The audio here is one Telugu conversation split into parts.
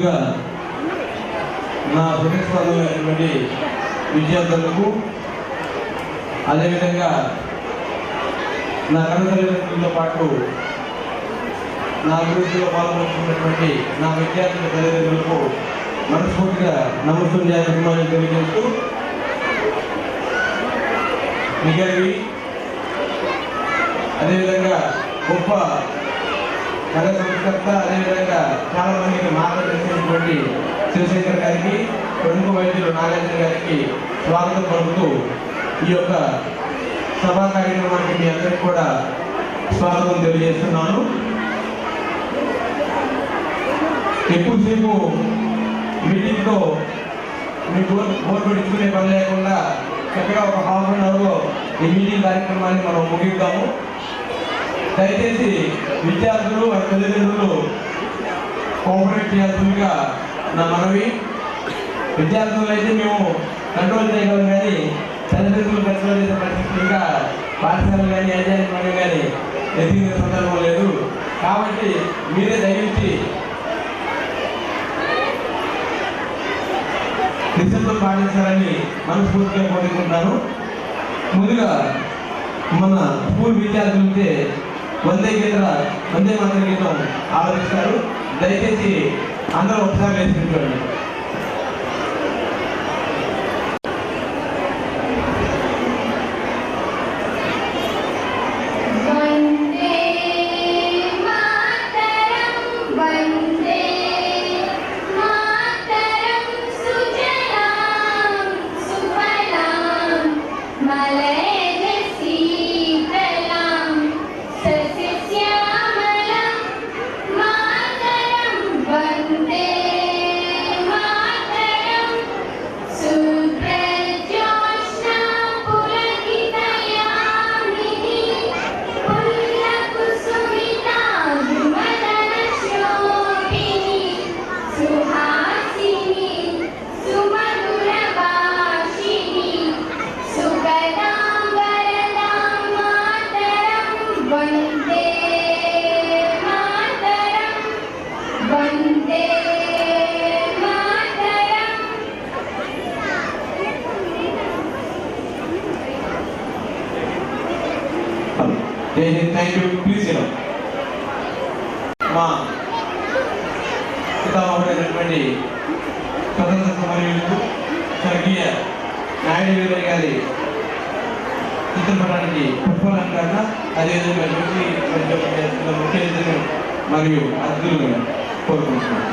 ముందుగా నా హృదయస్పందమైనటువంటి విద్యార్థులకు అదేవిధంగా నా కన్నతల్లిదండ్రులతో పాటు నా అభివృద్ధిలో పాల్గొంటున్నటువంటి నా విద్యార్థుల తల్లిదండ్రులకు మనస్ఫూర్తిగా నమస్కారాలు తెలియజేస్తూ మిగతావి అదేవిధంగా గొప్ప కళ సంస్కర్త అదేవిధంగా చాలా మందికి మార్గదర్శించినటువంటి శివశంకర్ గారికి ప్రముఖ వైద్యులు నాగార్జున గారికి స్వాగతం పలుకుతూ ఈ యొక్క సభా కార్యక్రమానికి మీ అందరికీ కూడా స్వాగతం తెలియజేస్తున్నాను. ఎక్కువసేపు మీటింగ్తో మీ బోర్డు పెట్టుకునే పని లేకుండా చక్కగా ఒక ½ ఈ మీటింగ్ కార్యక్రమాన్ని మనం ముగిద్దాము. దయచేసి విద్యార్థులు వారి తల్లిదండ్రులు కోఆపరేట్ చేయాల్సిందిగా నా మనవి. విద్యార్థులు అయితే మేము కంట్రోల్ చేయగలం కానీ తల్లిదండ్రులు కంట్రోల్ చేసే పరిస్థితి ఇంకా పాఠశాలలు కానీ యాజమాన్యం కానీ ఎదిగిన సందర్భం లేదు. కాబట్టి మీరే దయచేసి డిసిప్లిన్ పాటించాలని మనస్ఫూర్తిగా కోరుకుంటున్నాను. ముందుగా మన స్కూల్ విద్యార్థులైతే వందే మాతరం గీతం ఆలోచిస్తారు. దయచేసి అందరూ ఒకసారి వేసుకుంటారు. Thank you. Please, మా పితామహుడైనటువంటి స్వతంత్ర సమరయోధుడు స్వర్గీయ నాయుడు గారి చిత్రపటానికి పుష్పాలంకరణ అదేవిధంగా ముఖ్య అతిథులు మరియు అతిథులను కోరుకుంటున్నాను.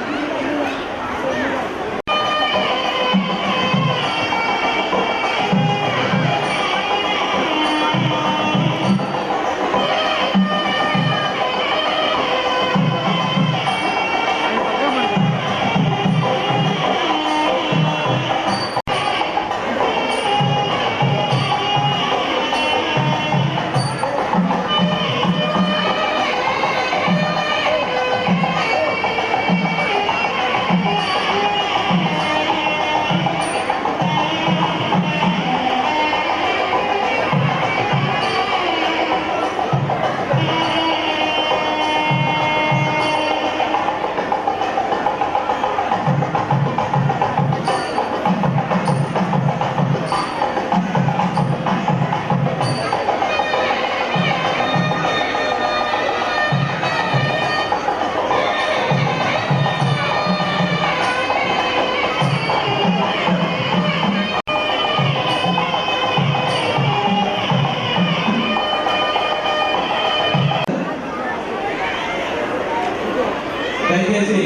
దయచేసి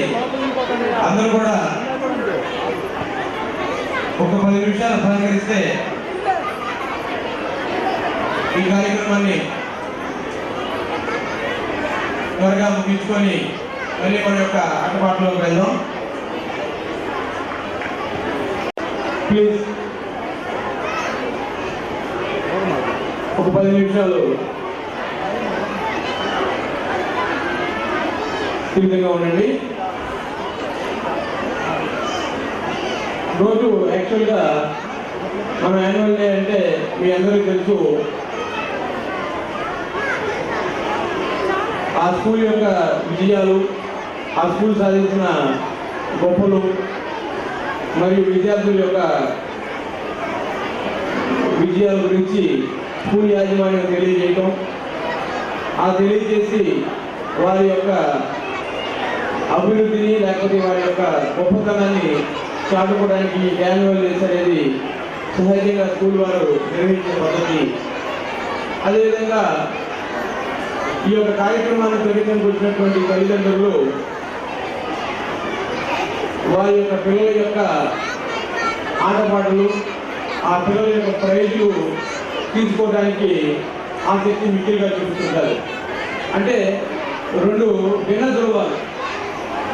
అందరూ కూడా ఒక 10 నిమిషాలు సహకరిస్తే ఈ కార్యక్రమాన్ని త్వరగా ముగించుకొని మళ్ళీ మన యొక్క ఆటపాటలోకి వెళ్దాం. ప్లీజ్ ఒక 10 నిమిషాలు ఈ విధంగా ఉండండి. రోజు యాక్చువల్గా మన యాన్యువల్ డే అంటే మీ అందరికీ తెలుసు ఆ స్కూల్ యొక్క విజయాలు, ఆ స్కూల్ సాధించిన గొప్పలు మరియు విద్యార్థుల యొక్క విజయాల గురించి స్కూల్ యాజమాన్యం తెలియజేయటం, ఆ తెలియజేసి వారి యొక్క అభివృద్ధిని లేకపోతే వారి యొక్క గొప్పతనాన్ని చాటుకోవడానికి యాన్యువల్ డేస్ అనేది సహజంగా స్కూల్ వారు నిర్వహించే పద్ధతి. అదేవిధంగా ఈ యొక్క కార్యక్రమాన్ని ప్రవేశించి వచ్చినటువంటి తల్లిదండ్రులు వారి యొక్క పిల్లల యొక్క ఆటపాటలు, ఆ పిల్లల యొక్క ప్రైజులు తీసుకోవడానికి ఆసక్తి మిక్కిలిగా చూపిస్తుంటారు. అంటే రెండు భిన్న ధృవాలు.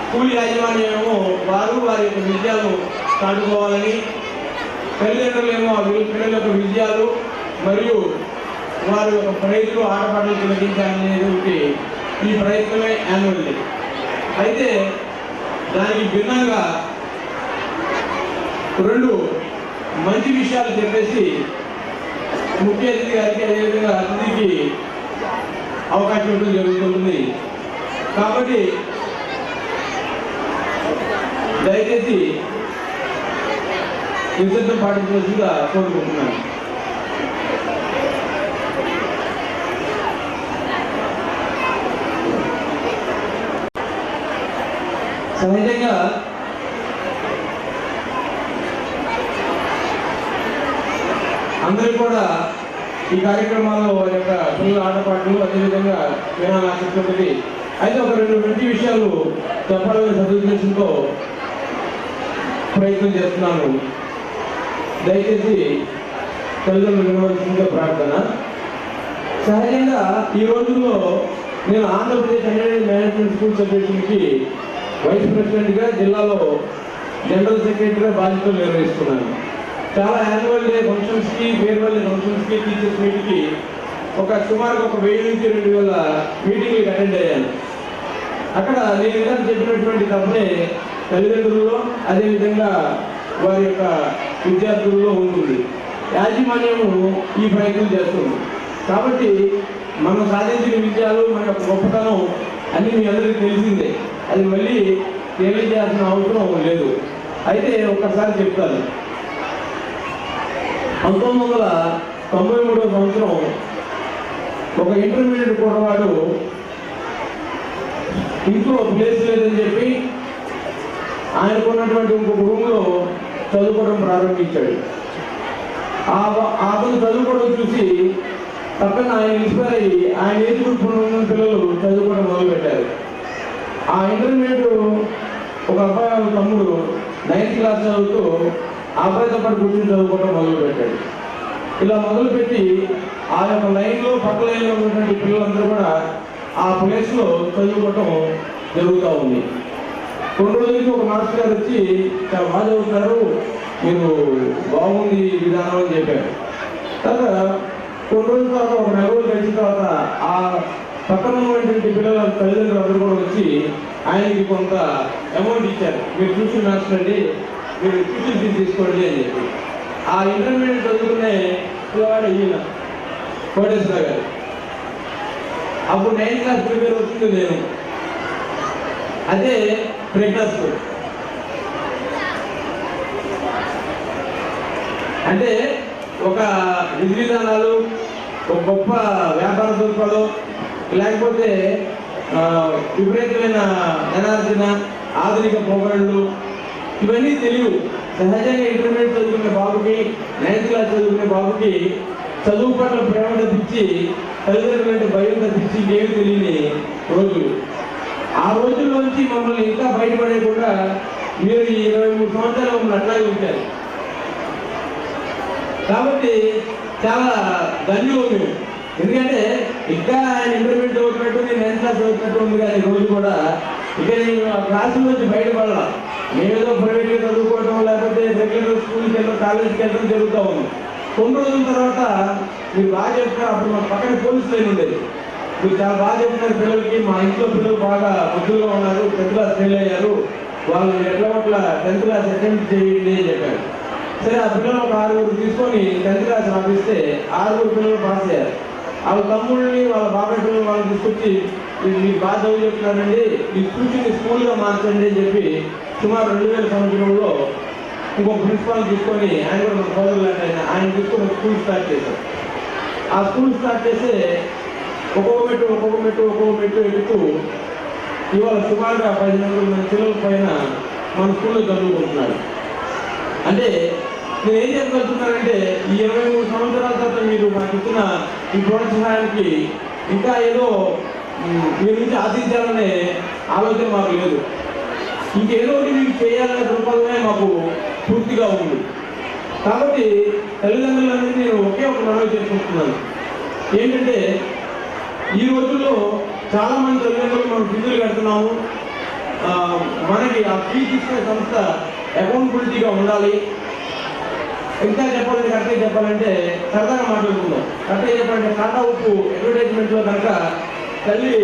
స్కూల్ యాజమాన్యమేమో వారి యొక్క విజయాలను చాటుకోవాలని, తల్లిదండ్రులేమో ఆ పిల్లల యొక్క విజయాలు మరియు వారి యొక్క ప్రైజులు ఆటపాటలు తొలగించాలనేది ఈ ప్రయత్నమే యాన్యువల్ డే. అయితే దానికి భిన్నంగా రెండు మంచి విషయాలు చెప్పేసి ముఖ్య అతిథి గారికి అదేవిధంగా అతిథికి అవకాశం ఇవ్వడం జరుగుతుంది. కాబట్టి దయచేసి నిశ్శబ్దం పాటించవలసిందిగా కోరుకుంటున్నాను. సహజంగా అందరూ కూడా ఈ కార్యక్రమాల్లో వారి యొక్క పిల్లల ఆటపాటలు అదేవిధంగా వినాలని ఆసక్తి ఉంటుంది. అయితే ఒక రెండు మంచి విషయాలు చెప్పాలని సదుద్దేశంతో ప్రయత్నం చేస్తున్నాను. దయచేసి తల్లిదండ్రులు వినవలసిందిగా ప్రార్థన. సహజంగా ఈ రోజుల్లో నేను ఆంధ్రప్రదేశ్ అండర్ మేనేజ్మెంట్ స్కూల్ ఫెడరేషన్కి వైస్ ప్రెసిడెంట్గా జిల్లాలో జనరల్ సెక్రటరీగా బాధ్యతలు నిర్వహిస్తున్నాను. చాలా యాన్యువల్ డే ఫంక్షన్స్కి, ఫేర్వెల్ డే ఫంక్షన్స్కి, టీచర్స్ మీట్కి సుమారుగా 1000 నుంచి 2000 మీటింగ్కి అటెండ్ అయ్యాను. అక్కడ నేను ఇందాక చెప్పినటువంటి తప్పనే తల్లిదండ్రుల్లో అదేవిధంగా వారి యొక్క విద్యార్థుల్లో ఉంటుంది. యాజమాన్యము ఈ ప్రయత్నం చేస్తుంది. కాబట్టి మనం సాధించిన విజయాలు, మన యొక్క గొప్పతనం అన్నీ మీ అందరికీ తెలిసిందే. అది మళ్ళీ తెలియజేయాల్సిన అవసరం లేదు. అయితే ఒక్కసారి చెప్తాను. 1993వ సంవత్సరం ఒక ఇంటర్మీడియట్ కుర్రవాడు ఇంట్లో ప్లేస్ లేదని చెప్పి ఆయనకున్నటువంటి ఇంకొక రూమ్లో చదువుకోవడం ప్రారంభించాడు. అతను చదువుకోవడం చూసి పక్కన ఆయన ఇన్స్పైర్ అయ్యి ఆయన ఏజ్ గ్రూప్ ఉన్న పిల్లలు చదువుకోవడం మొదలుపెట్టారు. ఆ ఇంటర్మీడియట్ ఒక అబ్బాయి తమ్ముడు 9th క్లాస్ చదువుతూ ఆ అబ్బాయితో పాటు కూర్చొని చదువుకోవడం మొదలుపెట్టాడు. ఇలా మొదలుపెట్టి ఆ యొక్క లైన్లో పక్క లైన్లో ఉన్నటువంటి పిల్లలందరూ కూడా ఆ ప్లేస్లో చదువుకోవటం జరుగుతూ ఉంది. కొన్ని రోజులకి ఒక మాస్టర్ గారు వచ్చి చాలా బాగా చదువుతున్నారు, మీరు బాగుంది విధానం అని చెప్పారు. తర్వాత కొన్ని రోజుల తర్వాత ఒక నెల రోజులు గడిచిన తర్వాత ఆ పక్కన ఉన్నటువంటి పిల్లల తల్లిదండ్రులు అందరూ కూడా వచ్చి ఆయనకి కొంత అమౌంట్ ఇచ్చారు. మీరు ట్యూషన్ మాస్టర్ అండి, మీరు ట్యూషన్ ఫీజు తీసుకోండి అని చెప్పి. ఆ ఇంటర్మీడియట్ చదువుకునే పిల్లవాడు ఈయన కోటేశ్వర గారు. అప్పుడు 9th క్లాస్ ప్రిపేర్ అవుతుంది నేను. అదే ప్రెగ్నెన్స్ స్కూల్. అంటే ఒక విధి విధానాలు, ఒక గొప్ప వ్యాపార సూత్రాలు, లేకపోతే విపరీతమైన ధనార్జన, ఆధునిక పోగళ్ళు ఇవన్నీ తెలియవు. సహజంగా ఇంటర్మీడియట్ చదువుకునే బాబుకి, 9th క్లాస్ చదువుకునే బాబుకి చదువు పట్ల ప్రేమ తప్పించి, తల్లిదండ్రులంటే భయం తప్పించి ఇంకేమి తెలియని రోజులు. ఆ రోజుల్లోంచి మమ్మల్ని ఇంకా బయటపడేయకుండా మీరు ఈ 23 సంవత్సరాలు మమ్మల్ని అట్లాగే ఉంటారు. కాబట్టి చాలా ధన్యులు మేము. ఎందుకంటే ఇంకా ఆయన ఇంటర్మీడియట్ చదువుతున్నట్టు, నేను 9th క్లాస్ చదువుతున్నట్టు ఉంది. కానీ రోజు కూడా ఇక నేను ఆ క్లాసుల నుంచి బయటపడాల. మేమేదో ప్రైవేట్గా చదువుకోవడం, లేకపోతే రెగ్యులర్ స్కూల్కి వెళ్ళడం, కాలేజీకి వెళ్ళడం జరుగుతూ ఉంది. కొన్ని రోజుల తర్వాత మీరు బాగా చెప్తున్నారు. అప్పుడు మా పక్కన పోలీసులు అయిన ఉండేది. మీరు చాలా బాగా చెప్తున్నారు పిల్లలకి, మా ఇంట్లో పిల్లలు బాగా బుద్ధులుగా ఉన్నారు, 10th క్లాస్ ఫెయిల్ అయ్యారు, వాళ్ళు ఎట్లా 10th క్లాస్ అటెంప్ట్ చేయండి అని చెప్పారు. సరే, ఆ పిల్లలు ఒక 6 తీసుకొని 10th క్లాస్ రాపిస్తే 6 పిల్లలు పాస్ అయ్యారు. వాళ్ళ తమ్ముళ్ళని, వాళ్ళ బాబాయ్ పిల్లలు వాళ్ళు తీసుకొచ్చి మీరు బాగా చదువు చెప్తున్నారండి, మీ స్కూల్ని స్కూల్గా మార్చండి అని చెప్పి సుమారు 2000 సంవత్సరంలో ఇంకొక ప్రిన్సిపాల్ తీసుకొని ఆయన కూడా మన సోదరులు అంటే ఆయన తీసుకొని స్కూల్ స్టార్ట్ చేశారు. ఆ స్కూల్ స్టార్ట్ చేస్తే ఒక్కొక్క మెట్టు ఎక్కుతూ ఇవాళ సుమారుగా 10,000 మంది పిల్లల పైన మన స్కూల్లో చదువుకుంటున్నారు. అంటే నేను ఏం చెప్పగలుగుతున్నానంటే ఈ 23 సంవత్సరాల తర్వాత మీరు మాకు ఇచ్చిన ఈ ప్రోత్సాహానికి ఇంకా ఏదో మీ నుంచి ఆశించాలనే ఆలోచన మాకు లేదు. ఇంకేదో మీకు చేయాలనే దృక్పథమే మాకు పూర్తిగా ఉంది. కాబట్టి తల్లిదండ్రులనేది నేను ఒకే ఒక మనవి చేసుకుంటున్నాను. ఏంటంటే ఈ రోజుల్లో చాలామంది తల్లిదండ్రులు మనం ఫీజులు కడుతున్నాము, మనకి ఆ ఫీ తీసుకునే సంస్థ అకౌంటబిలిటీగా ఉండాలి. ఇంకా కరెక్ట్గా చెప్పాలంటే సరదాగా మాట్లాడుకుందాం. కరెక్ట్గా చెప్పాలంటే టాటా ఉప్పు అడ్వర్టైజ్మెంట్లో కనుక తల్లి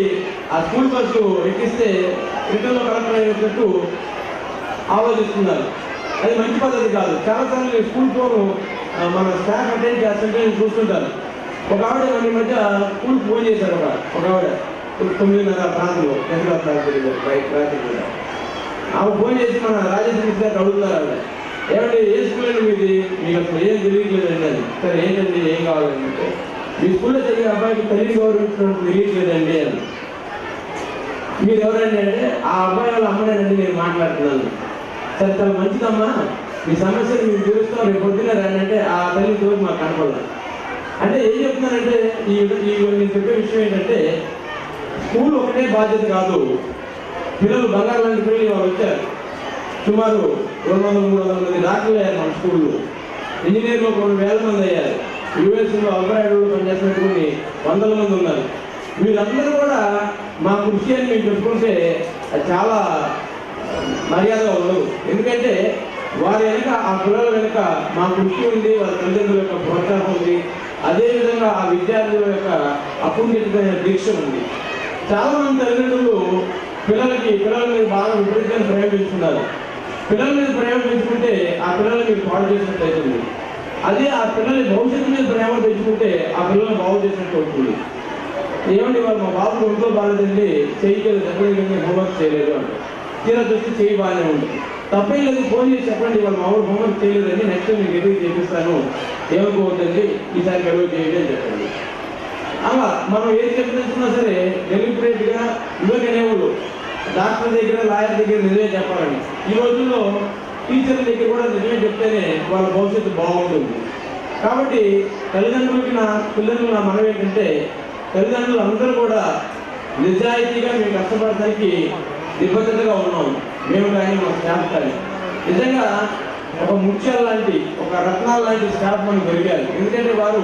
ఆ స్కూల్ బస్సు ఎక్కిస్తే రిటర్న్లో కలెక్టర్ అయ్యేటట్టు ఆలోచిస్తున్నారు. అది మంచి పద్ధతి కాదు. చాలాసార్లు స్కూల్ ఫోన్ మన స్టాఫ్ అటెండ్ చేస్తుంటే నేను చూస్తుంటాను. ఒక ఆవిడ మన మధ్య స్కూల్ ఫోన్ చేశారు. ఒక ఆవిడ 9:30 ప్రాంతంలో ఆమె ఫోన్ చేసి మన రాజేశ్వరి గారికి అడుగుతున్నారు. ఆవిడ ఏమంటే ఏ స్కూల్ అండి మీది, మీకు అసలు ఏం తెలియట్లేదండి అని. సరే ఏంటండి ఏం కావాలంటే మీ స్కూల్లో చదివే అబ్బాయికి తల్లిని గౌరవించడం తెలియట్లేదండి అని. మీరు ఎవరండి అంటే ఆ అబ్బాయి వాళ్ళ అమ్మనేనండి నేను మాట్లాడుతున్నాను. సరే చాలా మంచిదమ్మా, మీ సమస్యను మీరు తెలుస్తాం, రేపు పొద్దున్న రండి అంటే ఆ తల్లి రోజు మాకు కనపడదు. అంటే ఏం చెప్తున్నానంటే నేను చెప్పే విషయం ఏంటంటే స్కూల్ ఒకటే బాధ్యత కాదు. పిల్లలు బంగారు లాంటి పిల్లలు వాళ్ళు వచ్చారు. సుమారు 200-300 మంది డాక్టర్లు అయ్యారు మన స్కూల్లో. ఇంజనీర్లు 2,000 మంది అయ్యారు. యూఎస్లో అబ్రాయిడ్లో పనిచేసినటువంటి 100 మంది ఉన్నారు. వీళ్ళందరూ కూడా మా కృషి అని మేము చెప్పుకుంటే అది చాలా మర్యాదగా ఉండదు. ఎందుకంటే వారి వెనుక ఆ పిల్లల వెనుక మా కృషి ఉంది, వాళ్ళ తల్లిదండ్రుల యొక్క ప్రోత్సాహం ఉంది, అదేవిధంగా ఆ విద్యార్థుల యొక్క అపుంగితమైన దీక్ష ఉంది. చాలామంది తల్లిదండ్రులు పిల్లల మీద బాగా విపరీతంగా ప్రయోగిస్తున్నారు. పిల్లల మీద ప్రేమ పెంచుకుంటే ఆ పిల్లల్ని మీరు పాడు చేసినట్టు అవుతుంది. అదే ఆ పిల్లల భవిష్యత్తు మీద ప్రేమ పెంచుకుంటే ఆ పిల్లల్ని బాగు చేసినట్టు అవుతుంది. ఏమండి వాళ్ళు మా బాబుకి ఒంట్లో బాగాలేదండి, చేయలేదు, చెప్పలేదు, హోంవర్క్ చేయలేదు అంటే తీరా చూస్తే చేయి బాగానే ఉంటుంది. తప్పేం లేదు, ఫోన్ చేసి చెప్పండి వాళ్ళు మా ఊరు హోంవర్క్ చేయలేదండి, నెక్స్ట్ టైం మీకు ఎదురు చేపిస్తాను, ఏమనుకోవద్దండి, ఈసారి గడువు చేయండి అని చెప్పండి. అలా మనం ఏది చెప్తున్నా సరే డెలిబరేట్గా ఇవ్వకనేవాళ్ళు డాక్టర్ దగ్గర లాయర్ దగ్గర నిజమే చెప్పాలండి. ఈ రోజుల్లో టీచర్ల దగ్గర కూడా నిజమే చెప్తేనే వాళ్ళ భవిష్యత్తు బాగుంటుంది. కాబట్టి తల్లిదండ్రులకి పిల్లలు నా మనవి ఏంటంటే తల్లిదండ్రులు అందరూ కూడా నిజాయితీగా మేము కష్టపడటానికి నిబద్ధతగా ఉన్నాం. మేము కానీ మా స్టాఫ్ కానీ నిజంగా ఒక ముత్యాల లాంటి ఒక రత్నాల లాంటి స్టాఫ్ మనకు దొరికారు. ఎందుకంటే వారు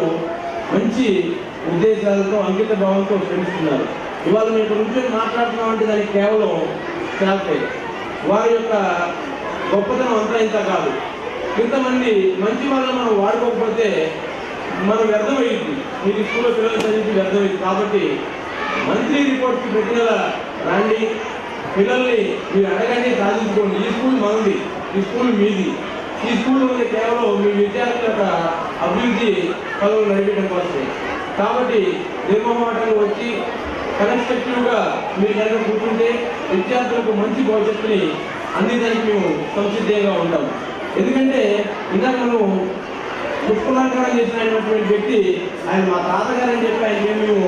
మంచి ఉద్దేశాలతో అంకిత భావంతో శ్రమిస్తున్నారు. ఇవాళ మేము నుంచి మాట్లాడుతున్నామంటే దానికి కేవలం స్టాఫే. వారి యొక్క గొప్పతనం అంతా ఇంత కాదు. ఇంతమంది మంచి వాళ్ళని మనం వాడుకోకపోతే మనం వ్యర్థమైంది. మీకు స్కూల్లో పిల్లలు చదివి వ్యర్థమైంది. కాబట్టి మంత్లీ రిపోర్ట్కి ప్రతి నెల రండి, పిల్లల్ని మీరు అడగండి, సాధించుకోండి. ఈ స్కూల్ మనది, ఈ స్కూల్ మీది. ఈ స్కూల్ ఉంది కేవలం మీ విద్యార్థుల యొక్క అభివృద్ధి పనులు నడిపడం కోసమే. కాబట్టి నిర్మమాటంగా వచ్చి కన్స్ట్రక్టివ్గా మీరు కనుక కూర్చుంటే విద్యార్థులకు మంచి భవిష్యత్తుని అందించడానికి మేము సంసిద్ధంగా ఉంటాం. ఎందుకంటే ఇందాక మనం పుష్పలంకరణ చేసినటువంటి వ్యక్తి ఆయన మా తాతగారు అని చెప్పి ఆయన మేము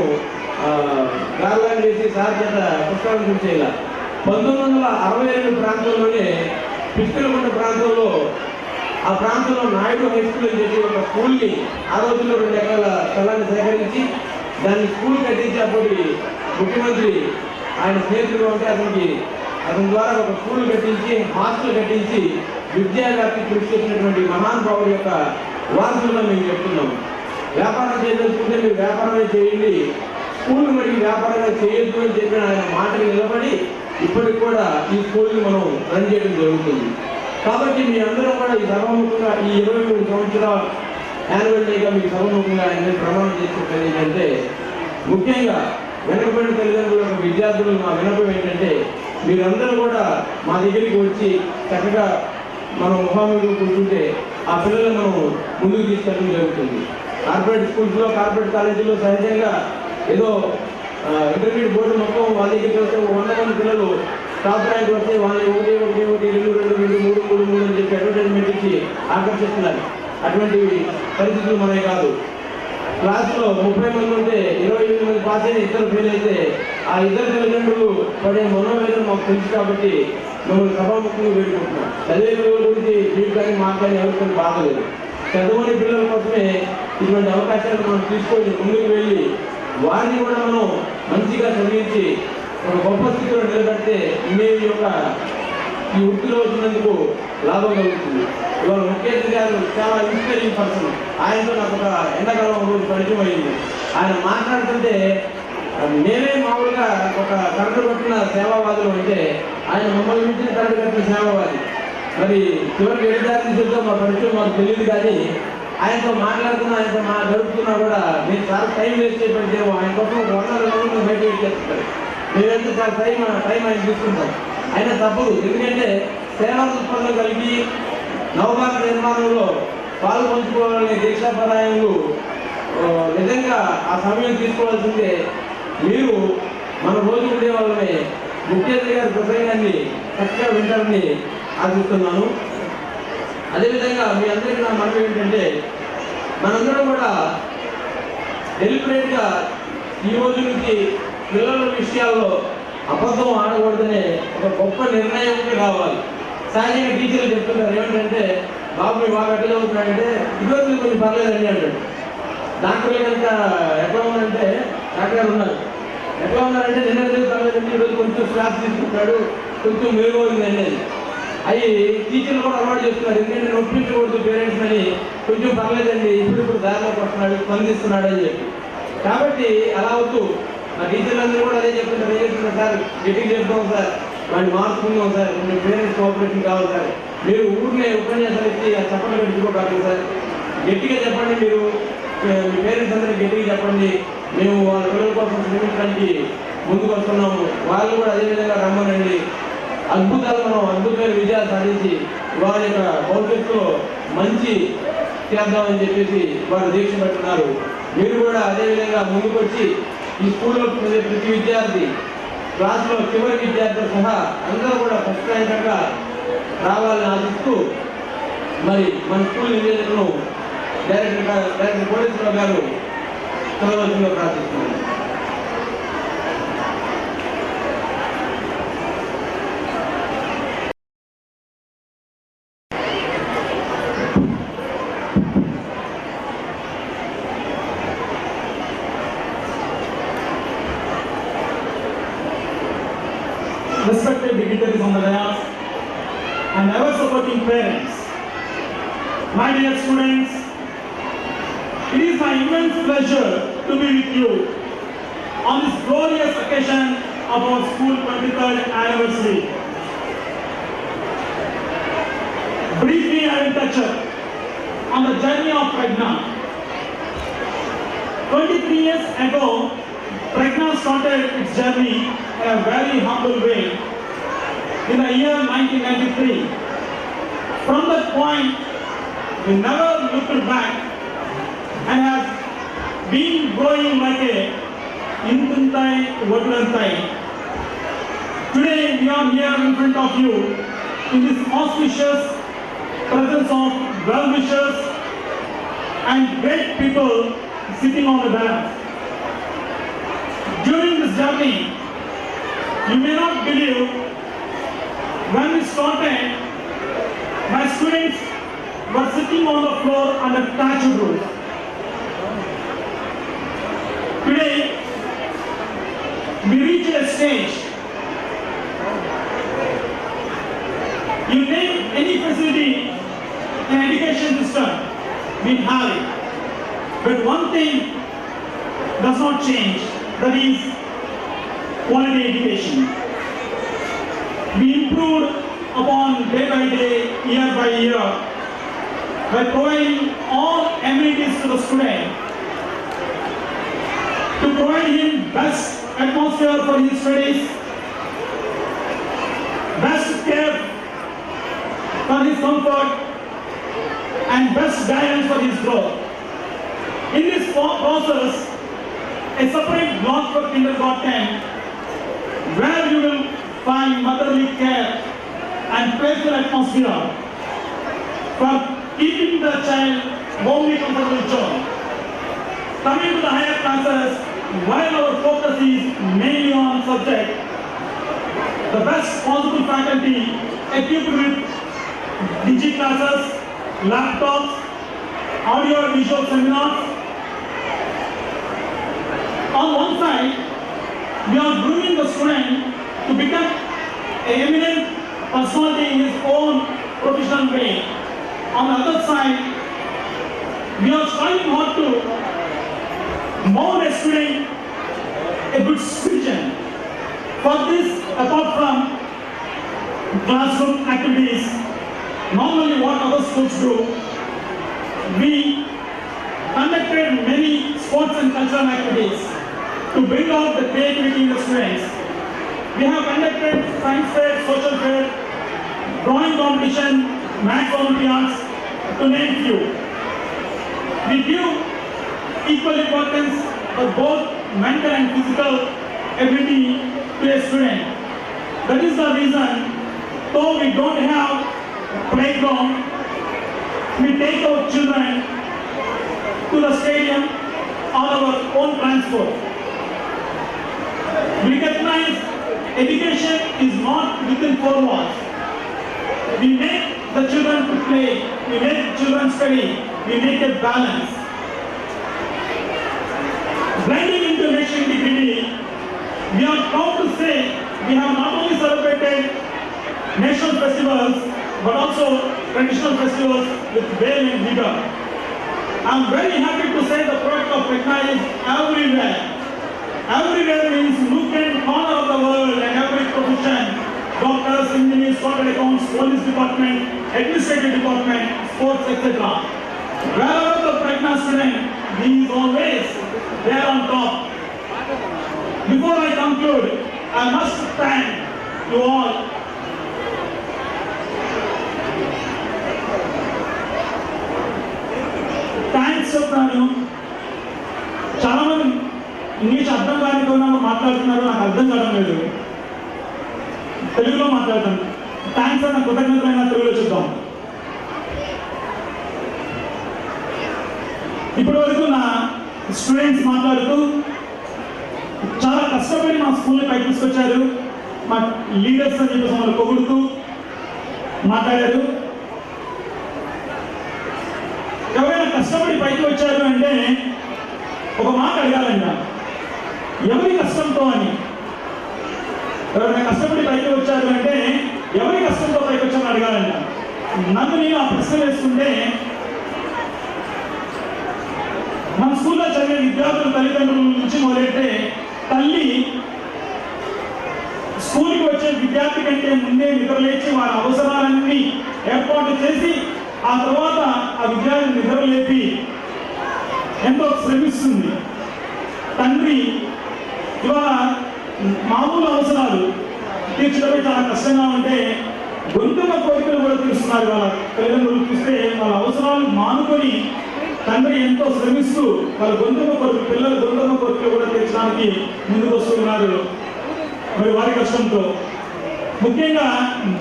గారులాగా చేసి సార్ చేత పుష్పలంకరణ చేయాల. 1962 ప్రాంతంలోనే పిష్కలకొండ ప్రాంతంలో ఆ ప్రాంతంలో నాయుడు హై స్కూల్ అని చెప్పి ఒక స్కూల్ని ఆ రోజుల్లో 2 ఎకరాల స్థలాన్ని సేకరించి దాన్ని స్కూల్ కట్టించి అప్పటి ముఖ్యమంత్రి ఆయన స్నేహితులు ఉంటే అతని ద్వారా ఒక స్కూల్ కట్టించి హాస్టల్ కట్టించి విద్యావ్యాప్తి కృషి చేసినటువంటి మహానుభావుల యొక్క వారసులుగా మేము చెప్తున్నాం. వ్యాపారం చేయదలుచుకుంటే మీరు వ్యాపారమే చేయండి, స్కూల్ మరి వ్యాపారంగా చేయొద్దు అని చెప్పిన ఆయన మాటలు నిలబడి ఇప్పటికి కూడా ఈ స్కూల్ని మనం రన్ చేయడం జరుగుతుంది. కాబట్టి మీ అందరూ కూడా ఈ సర్వముఖంగా ఈ 23 సంవత్సరాల యాన్యువల్ డేగా మీకు సర్వముఖంగా ఆయన ప్రమాణం చేసుకుంటుంది ఏంటంటే ముఖ్యంగా వెనకబడిన తల్లిదండ్రుల యొక్క విద్యార్థులు మా వినపం ఏంటంటే మీరందరూ కూడా మా దగ్గరికి వచ్చి చక్కగా మనం ముఖాముఖిగా కూర్చుంటే ఆ పిల్లలను మనం ముందుకు తీసుకెళ్ళడం జరుగుతుంది. కార్పొరేట్ స్కూల్స్లో కార్పొరేట్ కాలేజీలో సహజంగా ఏదో ఇంటర్మీడియట్ బోర్డు మొత్తం వాళ్ళ దగ్గరికి వస్తే 100 మంది పిల్లలు టాప్ ర్యాంక్ వస్తే వాళ్ళని 1 అని చెప్పి అడ్వర్టైజ్మెంట్ ఇచ్చి ఆకర్షిస్తున్నారు. అటువంటి పరిస్థితులు మనకి కాదు. క్లాసులో 30 మంది ఉంటే 28 మంది పాస్ అయిన ఇద్దరు ఫెయిల్ అయితే ఆ ఇద్దరు తల్లిదండ్రులు పడే మనోవేదన మాకు తెలుసు కాబట్టి మిమ్మల్ని సభాముఖంగా వేడుకుంటున్నాం. చదివే పిల్లల గురించి మీకు కానీ మాకు కానీ ఎవరికైనా బాగలేదు. చదువుకునే పిల్లల కోసమే ఇటువంటి అవకాశాలు మనం తీసుకొని ముందుకు వెళ్ళి వారిని కూడా మనం మంచిగా చదివించి ఒక గొప్ప స్థితిలో నిలబెడితే మీ యొక్క ఈ వృత్తిలో వచ్చినందుకు లాభం కలుగుతుంది. ఇవాళ ముఖ్య అతిథి గారు చాలా ఇన్స్పైరింగ్ పర్సన్. ఆయనతో నాకు ఒక ఎండాకాలం రోజు పరిచయం అయింది. ఆయన మాట్లాడుతుంటే మేమే మామూలుగా ఒక కరెంటు కట్టిన సేవావాదులు అంటే ఆయన మమ్మల్ని మించిన కరెంటు కట్టిన సేవావాది. మరి చివరికి ఎడిదారి తీసుకుంటూ మా పరిచయం మాకు తెలియదు, కానీ ఆయనతో మాట్లాడుతున్నా ఆయనతో గడుపుతున్నా కూడా మీరు చాలా టైం వేస్ట్ చేయబడితే ఆయన కోసం 1 రోజులు బయట వెయిట్ చేస్తారు. మేమైతే చాలా టైం ఆయన తీసుకుంటాం. అయినా తప్పదు, ఎందుకంటే సేవా దృక్పథం కలిగి నవభారత నిర్మాణంలో పాలు పంచుకోవాలనే దీక్షాపరాయణలు నిజంగా ఆ సమయం తీసుకోవాల్సిందే. మీరు మన రోజు ఉండే వాళ్ళని ముఖ్య అతిథి గారి ప్రసంగాన్ని చక్కగా వింటారని ఆశిస్తున్నాను. అదేవిధంగా మీ అందరికీ నా మనవి ఏంటంటే మనందరం కూడా డెలిబరేట్గా ఈ రోజు నుంచి పిల్లల విషయాల్లో అబద్ధం ఆడకూడదనే ఒక గొప్ప నిర్ణయంకి రావాలి. సహజంగా టీచర్లు చెప్తున్నారు ఏమిటంటే, బాబు మీ బాగా ఎట్లా చదువుతున్నాడంటే ఇదివరకు కొంచెం పర్లేదండి అంటాడు. డాక్టర్లు కనుక ఎట్లా ఉన్నారంటే డాక్టర్ గారు ఉన్నారు, ఎట్లా ఉన్నారంటే నిన్న పర్లేదండి, ఈరోజు కొంచెం క్లాస్ తీసుకుంటాడు, కొంచెం మెరుగుందండి అని. అవి టీచర్లు కూడా అలవాటు చేస్తున్నారు. ఎందుకంటే నొప్పించకూడదు పేరెంట్స్ అని, కొంచెం పర్లేదండి ఇప్పుడు దారిలోకి వస్తున్నాడు, స్పందిస్తున్నాడు అని చెప్పి. కాబట్టి అలా వద్దు. మా టీచర్లందరూ కూడా అదే చెప్తున్నారు, ఏం చెప్తున్నారు సార్, గట్టిగా చెప్తాం సార్, వాడిని మార్చుకుందాం సార్, మీ పేరెంట్స్ కోఆపరేషన్ కావాలి సార్. మీరు ఊరినే ఉపన్యాసాలు ఇచ్చి చెప్పండి పెట్టుకోవాలి సార్, గట్టిగా చెప్పండి. మీరు మీ పేరెంట్స్ అందరికీ గట్టిగా చెప్పండి, మేము వాళ్ళ పిల్లల కోసం శ్రమించడానికి ముందుకు వస్తున్నాము, వాళ్ళు కూడా అదేవిధంగా రమ్మనండి. అద్భుతమైన విజయాలు సాధించి వారి యొక్క భవిష్యత్తులో మంచి చేద్దామని చెప్పేసి వారు దీక్ష పెట్టున్నారు. మీరు కూడా అదేవిధంగా ముందుకు వచ్చి ఈ స్కూల్లో ప్రతి విద్యార్థి, క్లాసులో చివరి విద్యార్థులు సహా అందరూ కూడా ఫస్ట్ ర్యాంకర్గా రావాలని ఆశిస్తూ మరి మన స్కూల్ నివేదికను డైరెక్టర్ కోటేశ్వరరావు గారు చదవలసిందిగా ప్రార్థిస్తున్నాను. Respected dignitaries on the dais and ever supporting parents, my dear students, it is my immense pleasure to be with you on this glorious occasion of our school 23rd anniversary. Briefly, I will touch on the journey of Pragna. 23 years ago, Pragna started its journey in a very humble way in the year 1993. From that point, we never looked back and has been growing like a intantai vadulantai. Today we are here in front of you in this auspicious presence of well-wishers and great people sitting on the dais. During this journey, you may not believe, when we started, my students were sitting on the floor under thatched roofs. Today, we reached a stage. You name any facility in education system, we have it. But one thing does not change, that is quality education. We improved upon day by day, year by year, by providing all amenities to the student, to provide him best atmosphere for his studies, best care for his comfort, and best guidance for his growth. In this process, a separate block for kindergarten, where you will find motherly care and playful atmosphere for keeping the child warmly comfortable zone. Coming to the higher classes, while our focus is mainly on subject, the best possible faculty equipped with digi classes, laptops, audio and visual seminars. On one side, we are grooming the student to become an eminent personality in his own professional way. On the other side, we are striving hard to mold a student a good citizen. For this, apart from classroom activities, normally what other schools do, we conducted many sports and cultural activities to bring out the creativity in the students. We have conducted science fair, social fair, drawing competition, math olympiads, to name few. We give equal importance for both mental and physical ability to a student. That is the reason, though we don't have playground, we take our children to the stadium on our own transport. We recognize education is not within four walls. We make the children to play, we make children study, we make a balance. Blending into national dignity, we are proud to say we have not only celebrated national festivals but also traditional festivals with veil and vigor. I am very happy to say the product of Pregna is everywhere. Everywhere means nook and corner of the world and every profession. Doctors, engineers, chartered accounts, police department, administrative department, sports, etc. Wherever the Pregna student, he is always there on top. Before I conclude, I must thank you all. Thanks చెప్తాను. చాలా మంది ఇంగ్లీష్ అర్థం కాని మాట్లాడుతున్నారు, నాకు అర్థం కావడం లేదు. తెలుగులో మాట్లాడతాను. థ్యాంక్స్ అన్న కృతజ్ఞతమైన తెలుగులో చెప్తాం. ఇప్పటి వరకు నా స్టూడెంట్స్ మాట్లాడుతూ చాలా కష్టపడి మా స్కూల్ని పైకి తీసుకొచ్చారు. మా లీడర్స్ అని చెప్పేసి వాళ్ళు పొగుడుతూ మాట్లాడారు. ఎవరైనా కష్టపడి పైకి వచ్చారు అంటే ఒక మాట అడగాలంట, ఎవరి కష్టంతో అని. ఎవరైనా కష్టపడి పైకి వచ్చారు అంటే ఎవరి కష్టంతో పైకి వచ్చారని అడగాలంట. నన్ను నేను ఆ ప్రశ్న వేసుకుంటే, మన స్కూల్లో చదివే విద్యార్థుల తల్లిదండ్రుల నుంచి మొదలెట్టే తల్లి స్కూల్కి వచ్చే విద్యార్థి కంటే ముందే నిద్రలేచి వారి అవసరాలన్నీ ఏర్పాటు చేసి ఆ తర్వాత ఆ విద్యార్థిని నిద్రలేపి ఎంతో శ్రమిస్తుంది. తండ్రి ఇవాళ మామూలు అవసరాలు తీర్చడమే చాలా కష్టంగా ఉంటే గొంతుమ కోరికలు కూడా తీరుస్తున్నారు. వాళ్ళ తల్లిదండ్రులు చూస్తే వాళ్ళ అవసరాలు మానుకొని తండ్రి ఎంతో శ్రమిస్తూ వాళ్ళ గొంతుమ కోరికలు, పిల్లల గొంతుమ కోరికలు కూడా తీర్చడానికి ముందుకు వస్తున్నారు. మరి వారి కష్టంతో ముఖ్యంగా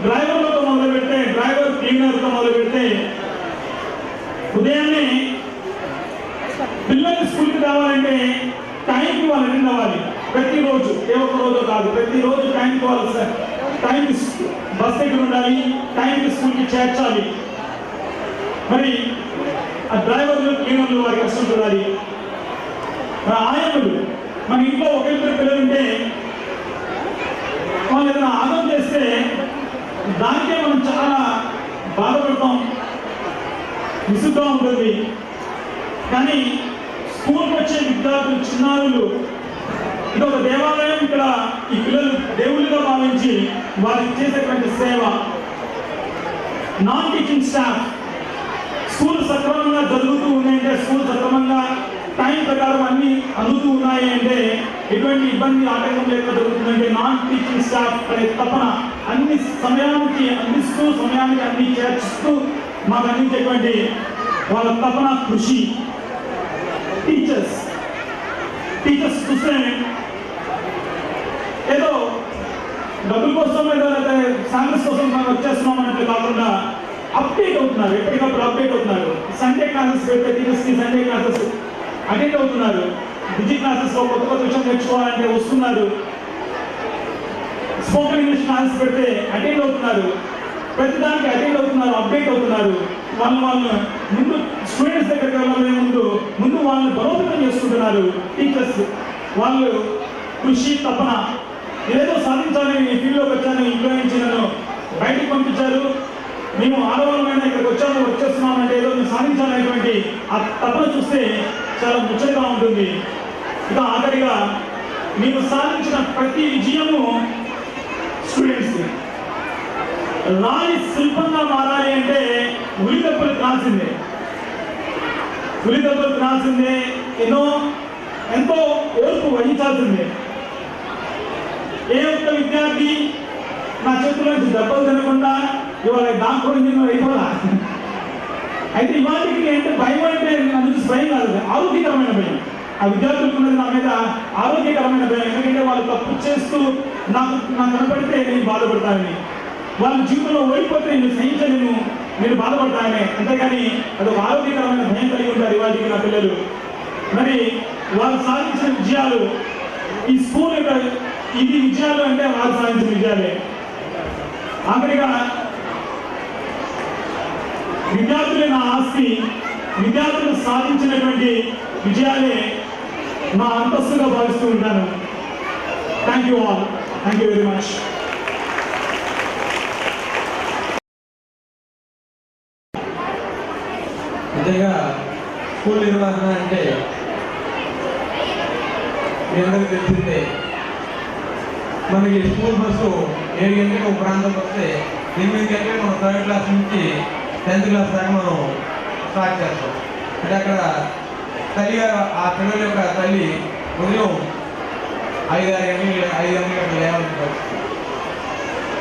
డ్రైవర్లతో మొదలు పెడితే, డ్రైవర్ క్లీనర్తో మొదలు పెడితే ఉదయాన్నే పిల్లల్ని స్కూల్కి రావాలంటే టైంకి వాళ్ళు అటెండ్ అవ్వాలి. ప్రతిరోజు ఏ ఒక్క రోజు కాదు, ప్రతిరోజు టైంకి వాళ్ళు టైంకి బస్ దగ్గర ఉండాలి, టైంకి స్కూల్కి చేర్చాలి. మరి ఆ డ్రైవర్లు క్లీనర్లు వారి కష్టం చూడాలి. ఆయనలు మన ఇంట్లో ఒకరిద్దరు పిల్లలుంటే వాళ్ళు ఏదైనా ఆదం చేస్తే దానికే మనం చాలా బాధపడతాం, విసుగ్గా ఉంటుంది. కానీ స్కూల్కి వచ్చే విద్యార్థులు, చిన్నారులు, ఇది ఒక దేవాలయం. ఇక్కడ ఈ పిల్లలు దేవుళ్ళుగా భావించి వారికి చేసేటువంటి సేవ. నాన్ టీచింగ్ స్టాఫ్ స్కూల్ సక్రమంగా జరుగుతూ ఉన్నాయంటే, స్కూల్ సక్రమంగా టైం ప్రకారం అన్ని అందుతూ ఉన్నాయి అంటే, ఎటువంటి ఇబ్బంది ఆటంకం లేకుండా జరుగుతుందంటే నాన్ టీచింగ్ స్టాఫ్ అనే తపన అన్ని సమయానికి అందిస్తూ, సమయానికి అన్ని చేర్చుతూ మాకు అందించేటువంటి వాళ్ళ తపన, కృషి. టీచర్స్ చూస్తే ఏదో డబ్బుల కోసం లేకపోతే శాలరీస్ కోసం మనం వచ్చేస్తున్నాం అన్నట్లు కాకుండా అప్డేట్ అవుతున్నారు, ఎప్పటికప్పుడు అప్డేట్ అవుతున్నారు. సండే క్లాసెస్ పెడితే టీచర్స్కి సండే క్లాసెస్ అటెండ్ అవుతున్నారు. డిజి క్లాసెస్లో కొత్త కొత్త విషయం నేర్చుకోవాలంటే వస్తున్నారు. స్పోకెన్ ఇంగ్లీష్ క్లాసెస్ పెడితే అటెండ్ అవుతున్నారు. ప్రతిదానికి అటెండ్ అవుతున్నారు, అప్డేట్ అవుతున్నారు. వాళ్ళు ముందు స్టూడెంట్స్ దగ్గరికి వెళ్ళాలనే ముందు వాళ్ళని బలోపేతం చేసుకుంటున్నారు టీచర్స్. వాళ్ళు కృషి తపన ఏదో సాధించాలని ఫీల్డ్లోకి వచ్చాను, ఇంట్లో నుంచి నన్ను బయటకు పంపించారు, మేము ఆడవాళ్ళమైనా ఇక్కడికి వచ్చేస్తున్నామంటే ఏదో మేము సాధించాలనేటువంటి ఆ తపన చూస్తే చాలా ముచ్చటగా ఉంటుంది. ఇక ఆఖరిగా మీరు సాధించిన ప్రతి విజయము స్టూడెంట్స్. రాయి శిల్పంగా మారాలి అంటే ఉలిదెబ్బలు తినాల్సిందే, ఉలిదెబ్బలు తినాల్సిందే, ఎంతో ఓర్పు వహించాల్సిందే. ఏ ఒక్క విద్యార్థి నా చేతుల నుంచి దెబ్బలు తినకుండా ఇవాళ డాక్టర్ ఇంజనీర్ అయిపోదా? అయితే ఇవాటికి అంటే భయం అంటే నాకు భయం కాదు, ఆరోగ్యకరమైన భయం. ఆ విద్యార్థులకు ఉన్నది నా మీద ఆరోగ్యకరమైన భయం. ఎందుకంటే వాళ్ళు తప్పు చేస్తూ నాకు కనపడితే నేను బాధపడతానని, వాళ్ళ జీవితంలో ఓడిపోతే నేను సహించలేను, నేను బాధపడతానని. అంతేగాని అదొక ఆరోగ్యకరమైన భయం కలిగి ఉంటారు ఇవాళకి నా పిల్లలు. మరి వాళ్ళు సాధించిన విజయాలు ఈ స్కూల్ యొక్క ఇది విజయాలు అంటే వాళ్ళు సాధించిన విజయాలే. ఆఖరిగా విద్యార్థులే నా ఆస్తి, విద్యార్థులు సాధించినటువంటి విజయాలే నా అంతస్తుగా భావిస్తూ ఉంటాను. Thank you all, thank you very much. నిజంగా స్కూల్ నిర్వహణ అంటే మీ అందరికీ తెలిసిందే. మనకి స్కూల్ బస్సు 7 గంటలకు ఒక ప్రాంతం వస్తే 8 గంటలకు మనం 3rd క్లాస్ నుంచి 10th క్లాస్ దాకా మనం స్టార్ట్ చేస్తాం. అంటే అక్కడ తల్లిగా ఆ పిల్లల యొక్క తల్లి ఉదయం 5-6 గంటలకు అక్కడ లేవాల్సి వస్తుంది.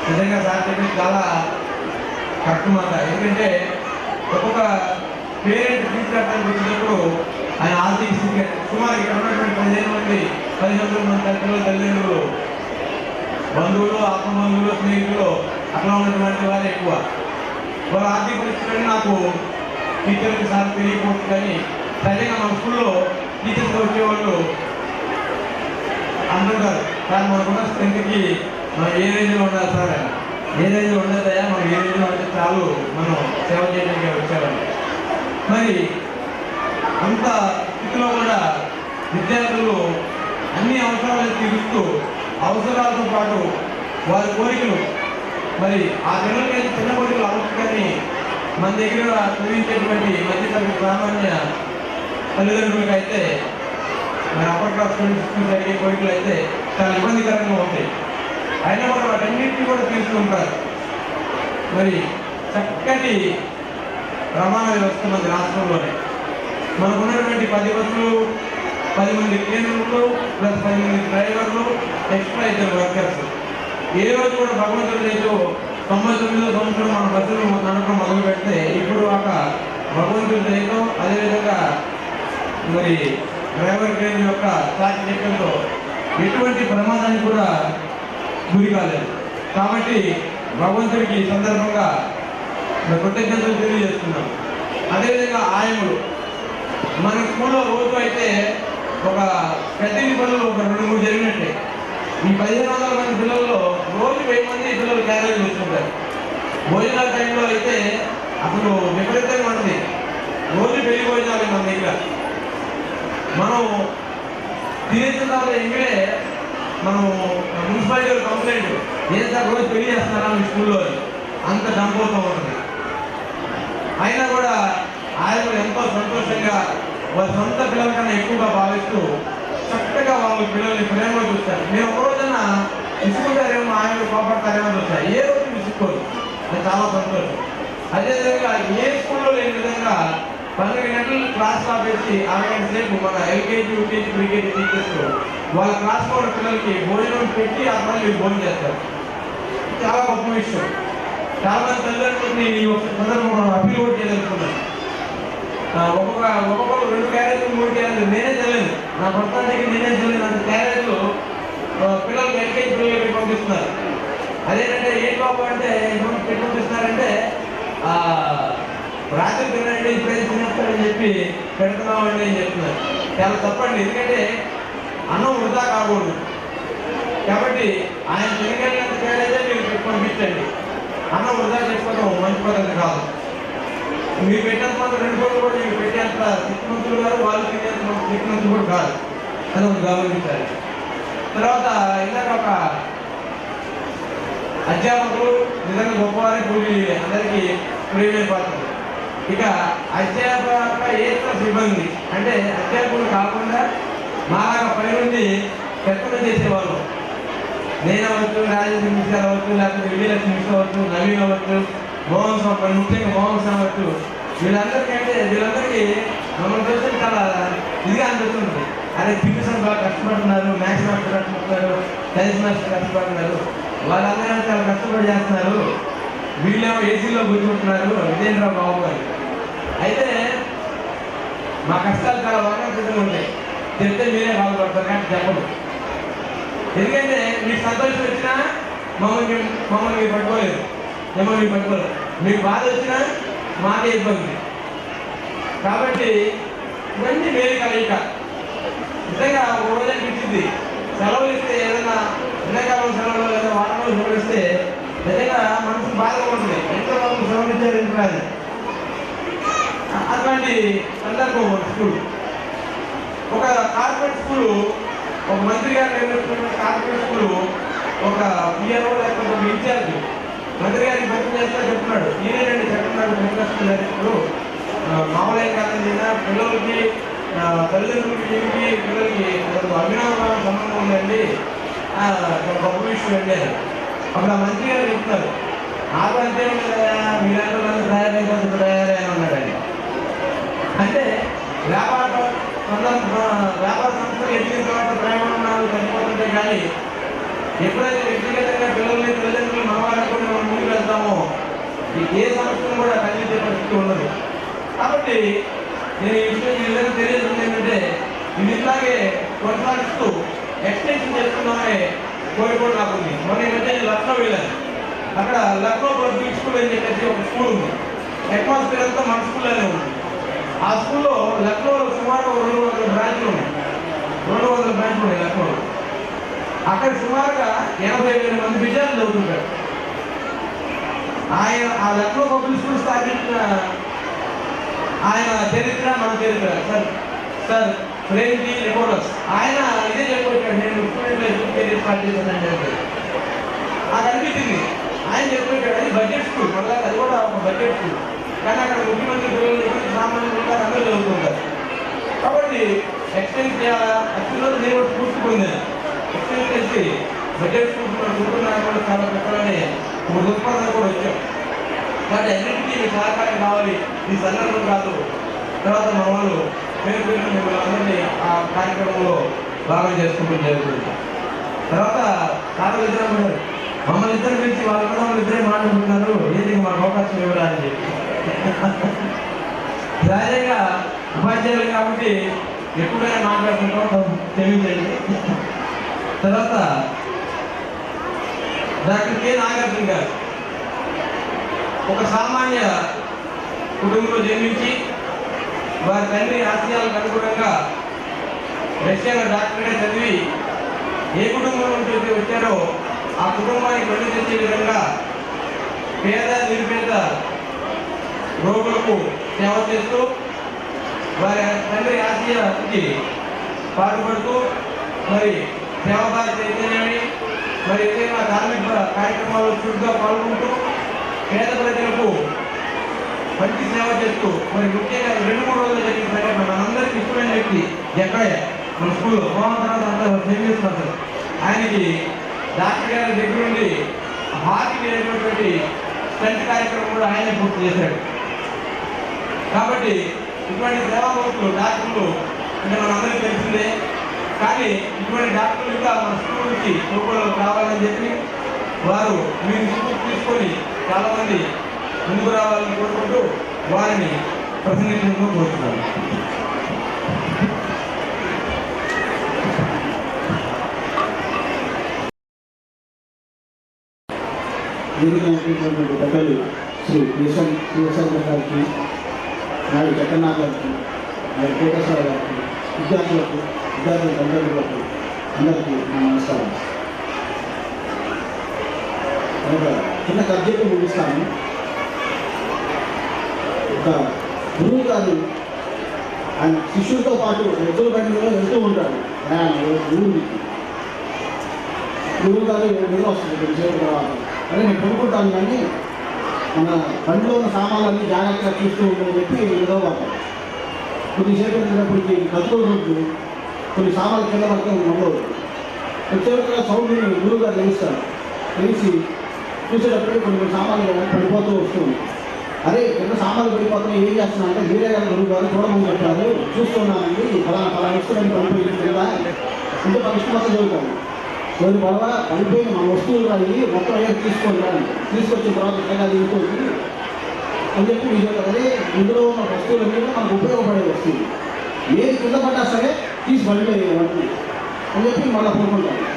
నిజంగా సార్ చెప్పి చాలా కష్టమాట. ఎందుకంటే ఒక్కొక్క పేరెంట్ తీసుకెళ్ళడానికి వచ్చినప్పుడు ఆయన ఆర్థిక స్థితి సుమారు ఇక్కడ ఉన్నటువంటి 15 మంది తల్లిదండ్రులు, బంధువులు, ఆత్మబంధువులు, స్నేహితులు అట్లా ఉన్నటువంటి వారు ఎక్కువ. వాళ్ళ ఆర్థిక పరిస్థితులు నాకు టీచర్కి సార్ తెలియకపోవచ్చు. కానీ సరిగ్గా మన స్కూల్లో టీచర్స్ వచ్చేవాళ్ళు అంటుంటారు, సార్ మనకున్న స్ట్రెంత్కి మనం ఏ రేంజ్లో ఉండాలి సార్, ఏ రేంజ్లో ఉండదయా, మనం ఏ రేంజ్లో ఉంటే చాలు మనం సేవ చేయడానికి వచ్చేవాళ్ళు. మరి అంత స్థితిలో కూడా విద్యార్థులు అన్ని అవసరాలను తీరుస్తూ అవసరాలతో పాటు వారి కోరికలు, మరి ఆ పిల్లలకి చిన్న కోరికలు అవచ్చు. కానీ మన దగ్గర చదివించేటువంటి మధ్యతరగతి సామాన్య తల్లిదండ్రులకు అయితే మరి అప్పర్ క్లాస్ స్టూడెంట్స్కి జరిగే కోరికలు అయితే చాలా ఇబ్బందికరంగా ఉంటాయి. అయినా కూడా వాటన్నింటినీ కూడా తీసుకుంటారు. మరి చక్కటి రవాణా వ్యవస్థ మన రాష్ట్రంలోనే మనకు ఉన్నటువంటి 10 బస్సులు, 10 మంది క్లీనర్లు ప్లస్ 10 మంది డ్రైవర్లు, ఎక్స్ట్రా 2 వర్కర్స్. ఏ రోజు కూడా భగవంతుడు లేదు 99వ సంవత్సరం మన బస్సులు నడపడం మొదలు పెడితే ఇప్పుడు ఒక భగవంతుడి దయతో, అదేవిధంగా మరి డ్రైవర్ ట్రైన్ యొక్క చాకచక్యంతో ఎటువంటి ప్రమాదానికి కూడా గురి కాలేదు. కాబట్టి భగవంతుడికి ఈ సందర్భంగా కృతజ్ఞతలు తెలియజేస్తున్నాం. అదేవిధంగా ఆయములు మన స్కూల్లో రోజు అయితే ఒక పెద్ద పనులు ఒక 2-3 జరిగినట్టే. ఈ 1500 మంది పిల్లల్లో రోజు 1000 మంది పిల్లలు క్యారేజ్ చేసుకుంటారు. భోజనాల టైంలో అయితే అసలు విపరీతంగా ఉంటుంది. రోజు పెళ్లి భోజనాలు మన దగ్గర. మనం తినేసిన తర్వాత ఇంకడే మనం మున్సిపాలిటీ కంప్లైంట్ ఏం సార్ రోజు పెళ్లి చేస్తున్నారా మీ స్కూల్లో, అంత డంపోతూ ఉంటుంది. అయినా కూడా ఆయన ఎంతో సంతోషంగా వాళ్ళ సొంత పిల్లల కన్నా ఎక్కువగా భావిస్తూ చక్కగా వాళ్ళ పిల్లల్ని ప్రేమగా చూస్తారు. మేము ఒక రోజున విసుకుంటారేమో, ఆయన కోపడతారేమో చూస్తారు. ఏ రోజు విసుక్కోరు. అది చాలా సంతోషం. అదేవిధంగా ఏ స్కూల్లో లేని విధంగా 12 గంటలు క్లాస్ ఆపేసి 6 గంటల సేపు మన ఎల్కేజీ, యూకేజీ, ప్రీకేజీ టీచర్స్ వాళ్ళ క్లాస్లో ఉన్న పిల్లలకి భోజనం పెట్టి ఆ పనులు భోజనం చేస్తారు. చాలా గొప్ప విషయం. చాలా మంది తల్లిదండ్రులని ఈ సందర్భంలో అప్పీల్ కూడా చేయదలుచుకున్నాను. ఒక్కొక్కరు 2 క్యారేజీలు 3 క్యారేజీలు నేనే తెలియదు. నా భర్త దగ్గర నేనే తెలియదు. అంత క్యారేజీలు పిల్లలకి ఎల్కేజీ పిల్లలకి పంపిస్తున్నారు. అదేంటంటే ఏంటి బాబు అంటే పెట్టుకుంటున్నారంటే రాత్రి తినండి ఇప్పుడేం తినేస్తారని చెప్పి పెడుతున్నామండి అని చెప్తున్నారు. చాలా తప్పండి. ఎందుకంటే అన్నం వృధా కాకూడదు. కాబట్టి ఆయన తినగలిగినంత పేరైతే మీరు పంపించండి. అన్నం వృధా చేసుకోవడం మంచి పద్ధతి కాదు. మీరు పెట్టినంత మాత్రం 2 కోట్లు కూడా మీరు పెట్టేంత శక్తిమంతులు గారు, వాళ్ళు తినేంత శక్తిమంతులు కూడా కాదు. అది ఒకటి గమనించాలి. తర్వాత ఇందాక ఒక అధ్యాపకులు నిజంగా గొప్పవారి కూలి అందరికీ ప్రియమైపోతుంది. ఇక అధ్యాపకేతర సిబ్బంది అంటే అధ్యాపకులు కాకుండా మాలాగా పని నుండి పెద్దలు చేసేవాళ్ళు. నేను అవ్వచ్చు, రాజేంద్ర మిశ్ర అవ్వచ్చు, లేకపోతే విజయలక్ష్మి మిశ్ర అవ్వచ్చు, నవీన్ అవ్వచ్చు, మోహన్ స్వామి, ముఖ్యంగా మోహన్ స్వామి అవ్వచ్చు, వీళ్ళందరికీ మమ్మల్ని చూస్తే చాలా ఇదిగా అనిపిస్తుంది. అదే పిటిషన్ బాగా కష్టపడుతున్నారు, మ్యాథ్స్ మాస్టర్ కష్టపడుతున్నారు, సైన్స్ మాస్టర్ కష్టపడుతున్నారు, వాళ్ళందరూ చాలా కష్టపడి చేస్తున్నారు, వీళ్ళేమో ఏసీలో కూర్చుంటున్నారు విజయేంద్రరావు బాబు అని. అయితే మా కష్టాలు చాలా వర్ణంగా ఉంటాయి. చెప్తే మీరే బాధపడతారు కానీ చెప్పదు. ఎందుకంటే మీకు సంతోషం వచ్చినా మమ్మల్ని మీరు పట్టుకోలేదు, మిమ్మల్ని మీరు పట్టుకోలేదు. మీకు బాధ వచ్చినా మాకే ఇబ్బంది. కాబట్టి ఇవన్నీ మేలు కలయిక. నిజంగా ఒక రోజు అనిపించింది, సెలవులు ఇస్తే ఏదైనా ఎండాకాలం సెలవులు లేదా వారం రోజులు సెలవులు ఇస్తే నిజంగా మనసు బాధగా ఉంటుంది. ఎంతో మనకు సెలవులు ఇచ్చారు ఎందుకు అది. అట్లాంటి సందర్భం స్కూల్, ఒక కార్పొరేట్ స్కూలు, ఒక మంత్రి గారు నిర్మిస్తున్న కార్పొరేట్ స్కూలు ఒక పిఆర్ఓ లేకపోతే ఒక ఇన్ఛార్జ్ మంత్రి గారికి పరిచయం చేస్తా చెప్తున్నాడు. ఈయనండి చెప్తున్నాడు ఇంట్రెస్ట్ ఇప్పుడు మామూలుగా కాదండి, పిల్లలకి తల్లిదండ్రులకి పిల్లలకి అభినవ సంబంధం ఉందండి, గొప్ప విషయం అండి అని. అప్పుడు ఆ మంత్రి గారు చెప్తున్నారు, నాకు అంతే మీరంతా నన్ను తయారైపోతే తయారై అని ఉన్నాడండి. అంటే వ్యాపార సంస్థలు ఎదిగిన తర్వాత ప్రయాణాలు చనిపోతుంటే కానీ ఎప్పుడైతే వ్యక్తిగతంగా పిల్లల్ని తల్లిదండ్రులు మనవారకుండా మనం ముందుకు వెళ్తామో ఏ సంస్థను కూడా కలిగించే పరిస్థితి ఉండదు. కాబట్టి నేను ఈ విషయం వీళ్ళకి తెలియజేస్తుంది ఏంటంటే ఇది ఇట్లాగే కొనసాగిస్తూ ఎక్స్టెన్షన్ చేస్తున్నామే కోరికోడు నాకు ఉంది. మొన్న ఈ మధ్య లక్నో వెళ్ళాను. అక్కడ లక్నో పబ్లిక్ స్కూల్ అని చెప్పేసి ఒక స్కూల్ ఉంది. అట్మాస్ఫియర్ అంతా మన స్కూల్లోనే ఉంది. ఆ స్కూల్లో లక్నోలో సుమారు 200 బ్రాంచ్లు ఉన్నాయి. 200 బ్రాంచ్లు ఉన్నాయి లక్నోలో. అక్కడ సుమారుగా 80,000 మంది విద్యార్థులు చదువుతుంటారు. ఆయన ఆ లక్నో పబ్లిక్ స్కూల్ స్థాపించిన ఆయన చరిత్ర మన చరిత్ర సార్ ప్రేమ్జీ రిపోర్టర్స్ ఆయన ఇదే చెప్పొచ్చాడు, నేను స్టూడెంట్ కెరీర్ స్టార్ట్ చేశానని చెప్పి నాకు అనిపించింది. ఆయన చెప్పొచ్చాడు అది బడ్జెట్ స్కూల్, మళ్ళీ అది కూడా ఒక బడ్జెట్ స్కూల్, కానీ అక్కడ ముఖ్యమంత్రి పిల్లలు సామాన్యులు అందరూ చదువుతుంటారు. కాబట్టి ఎక్స్టెండ్ చేయాలా యాక్చువల్గా నేను కూడా స్ఫూర్తి పొందాను. ఎక్స్టెండ్ చేసి బడ్జెట్ స్కూల్ చూస్తున్నాను కూడా చాలా పెట్టాలని ఒక దృక్పథం కూడా వచ్చాం. కాబట్టి అన్నింటికీ మీ సహకారం కావాలి, ఈ సందర్భం కాదు. తర్వాత మా వాళ్ళు పేరు మిమ్మల్ని అందరినీ ఆ కార్యక్రమంలో భాగం చేసుకుంటూ జరుగుతుంది. తర్వాత కాదు ఇద్దరు మమ్మల్ని ఇద్దరు పిలిచి వాళ్ళు ఇద్దరే మాట్లాడుతున్నారు, ఏది మాకు అవకాశం ఇవ్వడానికి చెప్పి. సహజంగా ఉపాధ్యాయులు కాబట్టి ఎప్పుడైనా మాట్లాడుకుంటాం, తెలియజేయండి. తర్వాత డాక్టర్ కె నాగార్జున గారు ఒక సామాన్య కుటుంబంలో జన్మించి వారి తండ్రి ఆశయాలకు అనుగుణంగా రష్యాలో డాక్టర్గా చదివి ఏ కుటుంబం నుంచి వచ్చారో ఆ కుటుంబానికి వెళ్లి తెచ్చే విధంగా పేద నిరుపేద రోగులకు సేవ చేస్తూ వారి తండ్రి ఆశయానికి పాటుపడుతూ మరి సేవాభారత అయితేనేమి మరి ఏదైనా ధార్మిక కార్యక్రమాల్లో చురుగ్గా పాల్గొంటూ పేద ప్రజలకు మంచి సేవ చేస్తూ మరి ముఖ్యంగా 2-3 రోజులు జరిగిన సంఘటన మనందరికీ ఇష్టమైన వ్యక్తి జక్కయ్య మన స్కూల్లో మోహన్ తర్వాత అంతా చేస్తున్నారు. ఆయనకి డాక్టర్ గారి దగ్గర నుండి హార్ట్కి అయినటువంటి స్టంట్ కార్యక్రమం కూడా ఆయనే పూర్తి చేశాడు. కాబట్టి ఇటువంటి సేవాభక్తులు డాక్టర్లు అంటే మనందరికీ తెలిసిందే, కానీ ఇటువంటి డాక్టర్లు ఇంకా మన స్కూల్ నుంచి లోపల కావాలని చెప్పి వారు మీరు స్కూల్ తీసుకొని చాలామంది ముందుకు రావాలని కోరుకుంటూ వారిని ప్రసంగించడంలో కోరుతున్నాను. జరిగినటువంటి పెద్దలు శ్రీ శివశంకర్ గారికి, నాయుడు జగన్నాథ్ గారికి, నాయుడు కోటేశ్వర గారికి, విద్యార్థుల తల్లిదండ్రులకు అందరికీ నా నమస్కారం. ఒక చిన్న సబ్జెక్టు ముగిస్తాను. ఒక గురువు గారు ఆయన శిష్యులతో పాటు ఎద్దుల బండిలో వెళ్తూ ఉంటాడు. గురువు గారు నిద్ర వస్తుంది కొద్దిసేపు తర్వాత. అదే నేను కొనుక్కుంటాను కానీ మన బండిలో ఉన్న సామాన్లన్నీ జాగ్రత్తగా చూస్తూ ఉందని చెప్పి నిద్రపోతాను. కొద్దిసేపు వెళ్ళినప్పటికీ కతులు రోజు కొన్ని సామాన్లు కింద పడుతూ ఉండవు. కొద్దిసేపు సౌండ్ గురువు గారు తెలుస్తాడు. తెలిసి చూసేటప్పుడు కొన్ని సామాన్లు పడిపోతూ వస్తుంది. అరే ఎంత సామాన్లు పడిపోతున్నాయి, ఏం చేస్తున్నా అంటే వీరే గారు గురువు గారు చూడమని చెప్పారు, చూస్తున్నానండి, ఫలానా వస్తువులని పడిపోయింది కదా అంటే పరిస్థితి మొత్తం చదువుతాను. కొన్ని గొడవ పడిపోయిన మన వస్తువులు రాయి మొత్తం అయ్యాక తీసుకొని తీసుకొచ్చిన తర్వాత ఎక్కడ దిగుతుంది అని చెప్పి మీరు అదే ఇందులో ఉన్న వస్తువుల మీద మనకు ఉపయోగపడే వస్తువులు ఏది కింద పడ్డా సరే తీసి పడిపోయేవాడిని అని చెప్పి మళ్ళీ కోరుకుంటాను.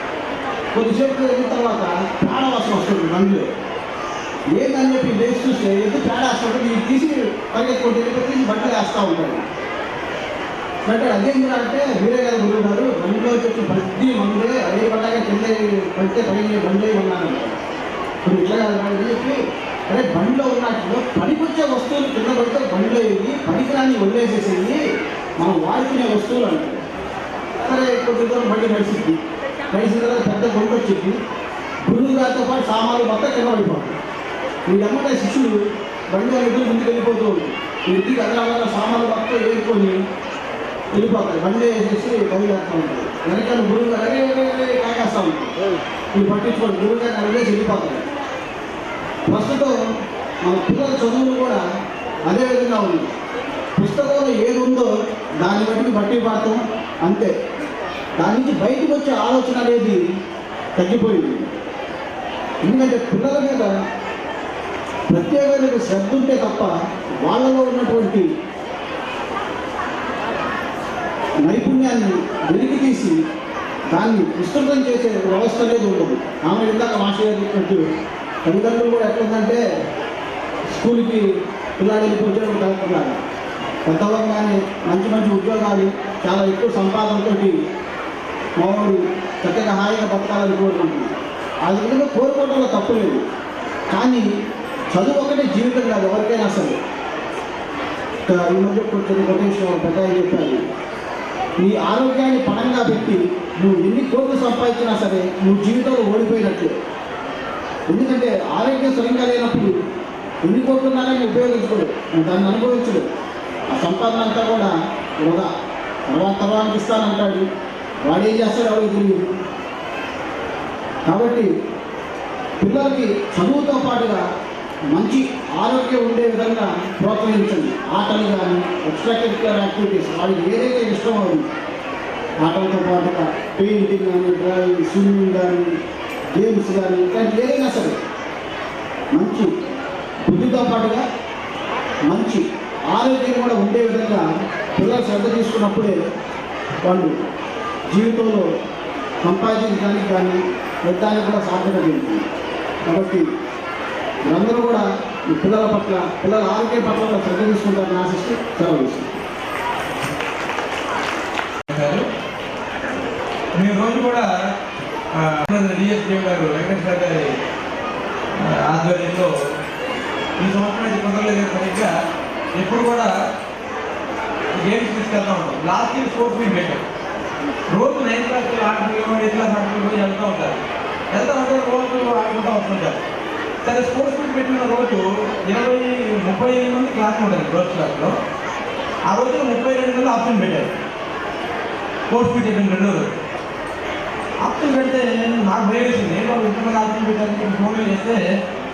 కొద్దిసేపు వెళ్ళిన తర్వాత ప్రాణవాసన వస్తుంది బండిలో. ఏందని చెప్పి లేచి చూస్తే ఎందుకు పేడ వేస్తాడు, మీరు తీసి పరిగెత్తుకుంటే తీసి బట్టలు వేస్తూ ఉంటాడు. అంటే అదేంటంటే అంటే వీరే గారు గురువు గారు బండిలో వచ్చి ప్రతి మందే అదే పడ్డాక కింద పడితే పడిన బండి ఉన్నాను. ఇప్పుడు ఇట్లా కాదు చెప్పి అదే బండిలో ఉన్నట్లు పనికొచ్చే వస్తువులు కింద పడితే బండిలో వేయి, పనికిరాని వదిలేసేసేవి మనం వాడుకునే వస్తువులు అంటారు. సరే కొద్ది దూరం బండి నడిచింది. నడిచిన తర్వాత పెద్ద గుంట వచ్చింది. గురువు గారితో పాటు సామాన్లు మొత్తం కింద పడిపోతాయి. వీళ్ళమ్మట శిష్యులు బండి ఎదురు ముందుకు వెళ్ళిపోతూ ఉంటారు. ఇంటికి అదనంగా సామాన్లు మొత్తం ఏరుకొని వెళ్ళిపోతాయి. బండి వేసేసి బయలుదేరుతూ ఉంటారు. వెనకాల గురువు గారు అదే కాకేస్తూ ఉంటారు. వీళ్ళు పట్టించుకోండి, గురువు గారిని అడిగేసి వెళ్ళిపోతారు. ప్రస్తుతం మన పిల్లల చదువులు కూడా అదే విధంగా ఉంది. పుస్తకంలో ఏది ఉందో దాన్ని బట్టి పడతాం అంతే. దాని నుంచి బయటకు వచ్చే ఆలోచన అనేది తగ్గిపోయింది. ఎందుకంటే పిల్లల మీద ప్రత్యేకమైన శ్రద్ధ ఉంటే తప్ప వాళ్ళలో ఉన్నటువంటి నైపుణ్యాన్ని వెలికి తీసి దాన్ని విస్తృతం చేసే వ్యవస్థ అనేది ఉండదు. ఆమె ఇందాక మాట్లాడేటట్టు తల్లిదండ్రులు కూడా ఎట్లుందంటే స్కూల్కి పిల్లాడు వెళ్ళిపోతే కలుపుతున్నారు. పెద్దవంగానే మంచి మంచి ఉద్యోగాలు, చాలా ఎక్కువ సంపాదనతో మామూలు చక్కగా హాయిగా బతకాలని కోరుకుంటున్నారు. ఆ విధంగా కోరుకోవడంలో తప్పు లేదు. కానీ చదువు ఒకటే జీవితం కాదు ఎవరికైనా అసలు. ఈ మధ్య కొంచెం కొటేషన్ పెద్ద చెప్పారు, నీ ఆరోగ్యాన్ని పణంగా పెట్టి నువ్వు ఎన్ని కోట్లు సంపాదించినా సరే నువ్వు జీవితంలో ఓడిపోయినట్లే. ఎందుకంటే ఆరోగ్యం సరిగ్గా లేనప్పుడు ఎన్ని కోట్లు ఉన్నారో నువ్వు ఉపయోగించుకోడు, నువ్వు దాన్ని అనుభవించడు. ఆ సంపాదన అంతా కూడా వృధా. తర్వాతకి ఇస్తానంటాడు, వాడు ఏం చేస్తాడు ఎవరికి తెలియదు. కాబట్టి పిల్లలకి చదువుతో పాటుగా మంచి ఆరోగ్యం ఉండే విధంగా ప్రోత్సహించండి. ఆటలు కానీ ఎక్స్ట్రా కరిక్యులర్ యాక్టివిటీస్ వాడికి ఏదైతే ఇష్టమో ఆటలతో పాటుగా పెయింటింగ్ కానీ, డ్రాయింగ్, స్విమ్మింగ్ కానీ, గేమ్స్ కానీ ఇట్లాంటి ఏదైనా సరే మంచి బుద్ధితో పాటుగా మంచి ఆరోగ్యం కూడా ఉండే విధంగా పిల్లలు శ్రద్ధ తీసుకున్నప్పుడే వాళ్ళు జీవితంలో సంపాదించడానికి కానీ పెద్దానికి కూడా సాధ్యత జరుగుతుంది. కాబట్టి మీరందరూ కూడా ఈ పిల్లల పట్ల, పిల్లల ఆరోగ్యం పట్ల కూడా శ్రద్ధ తీసుకుంటారని ఆశిస్తూ సెలవు తీసుకుంటారు. మేము రోజు కూడా డిఎస్పీ గారు వెంకటేశ్వర గారి ఆధ్వర్యంలో ఈ సంవత్సరం అయితే కుదరలేదు సరిగ్గా ఎప్పుడు కూడా గేమ్స్ తీసుకెళ్తా ఉంటాం. లాస్ట్ ఇయర్ స్పోర్ట్స్ మీట్ పెట్టాం. రోజు 9th క్లాస్ ఆటలు 8th క్లాస్ ఆటలు పోయి వెళ్తూ ఉంటారు. రోజు ఆడుకుంటూ వస్తుంటారు. సరే స్పోర్ట్స్ మీట్ పెట్టిన రోజు 30 మంది క్లాస్ ఉంటుంది గర్ల్స్ క్లాస్లో. ఆ రోజు 32 మంది ఆప్షన్ పెట్టారు. స్పోర్ట్స్ మీట్ చెప్పిన 2 రోజు ఆప్షన్ పెడితే నాకు భయం వేసింది. నేను వాళ్ళు ఇంతమంది ఆప్షన్ పెట్టారని ఫోన్లో చేస్తే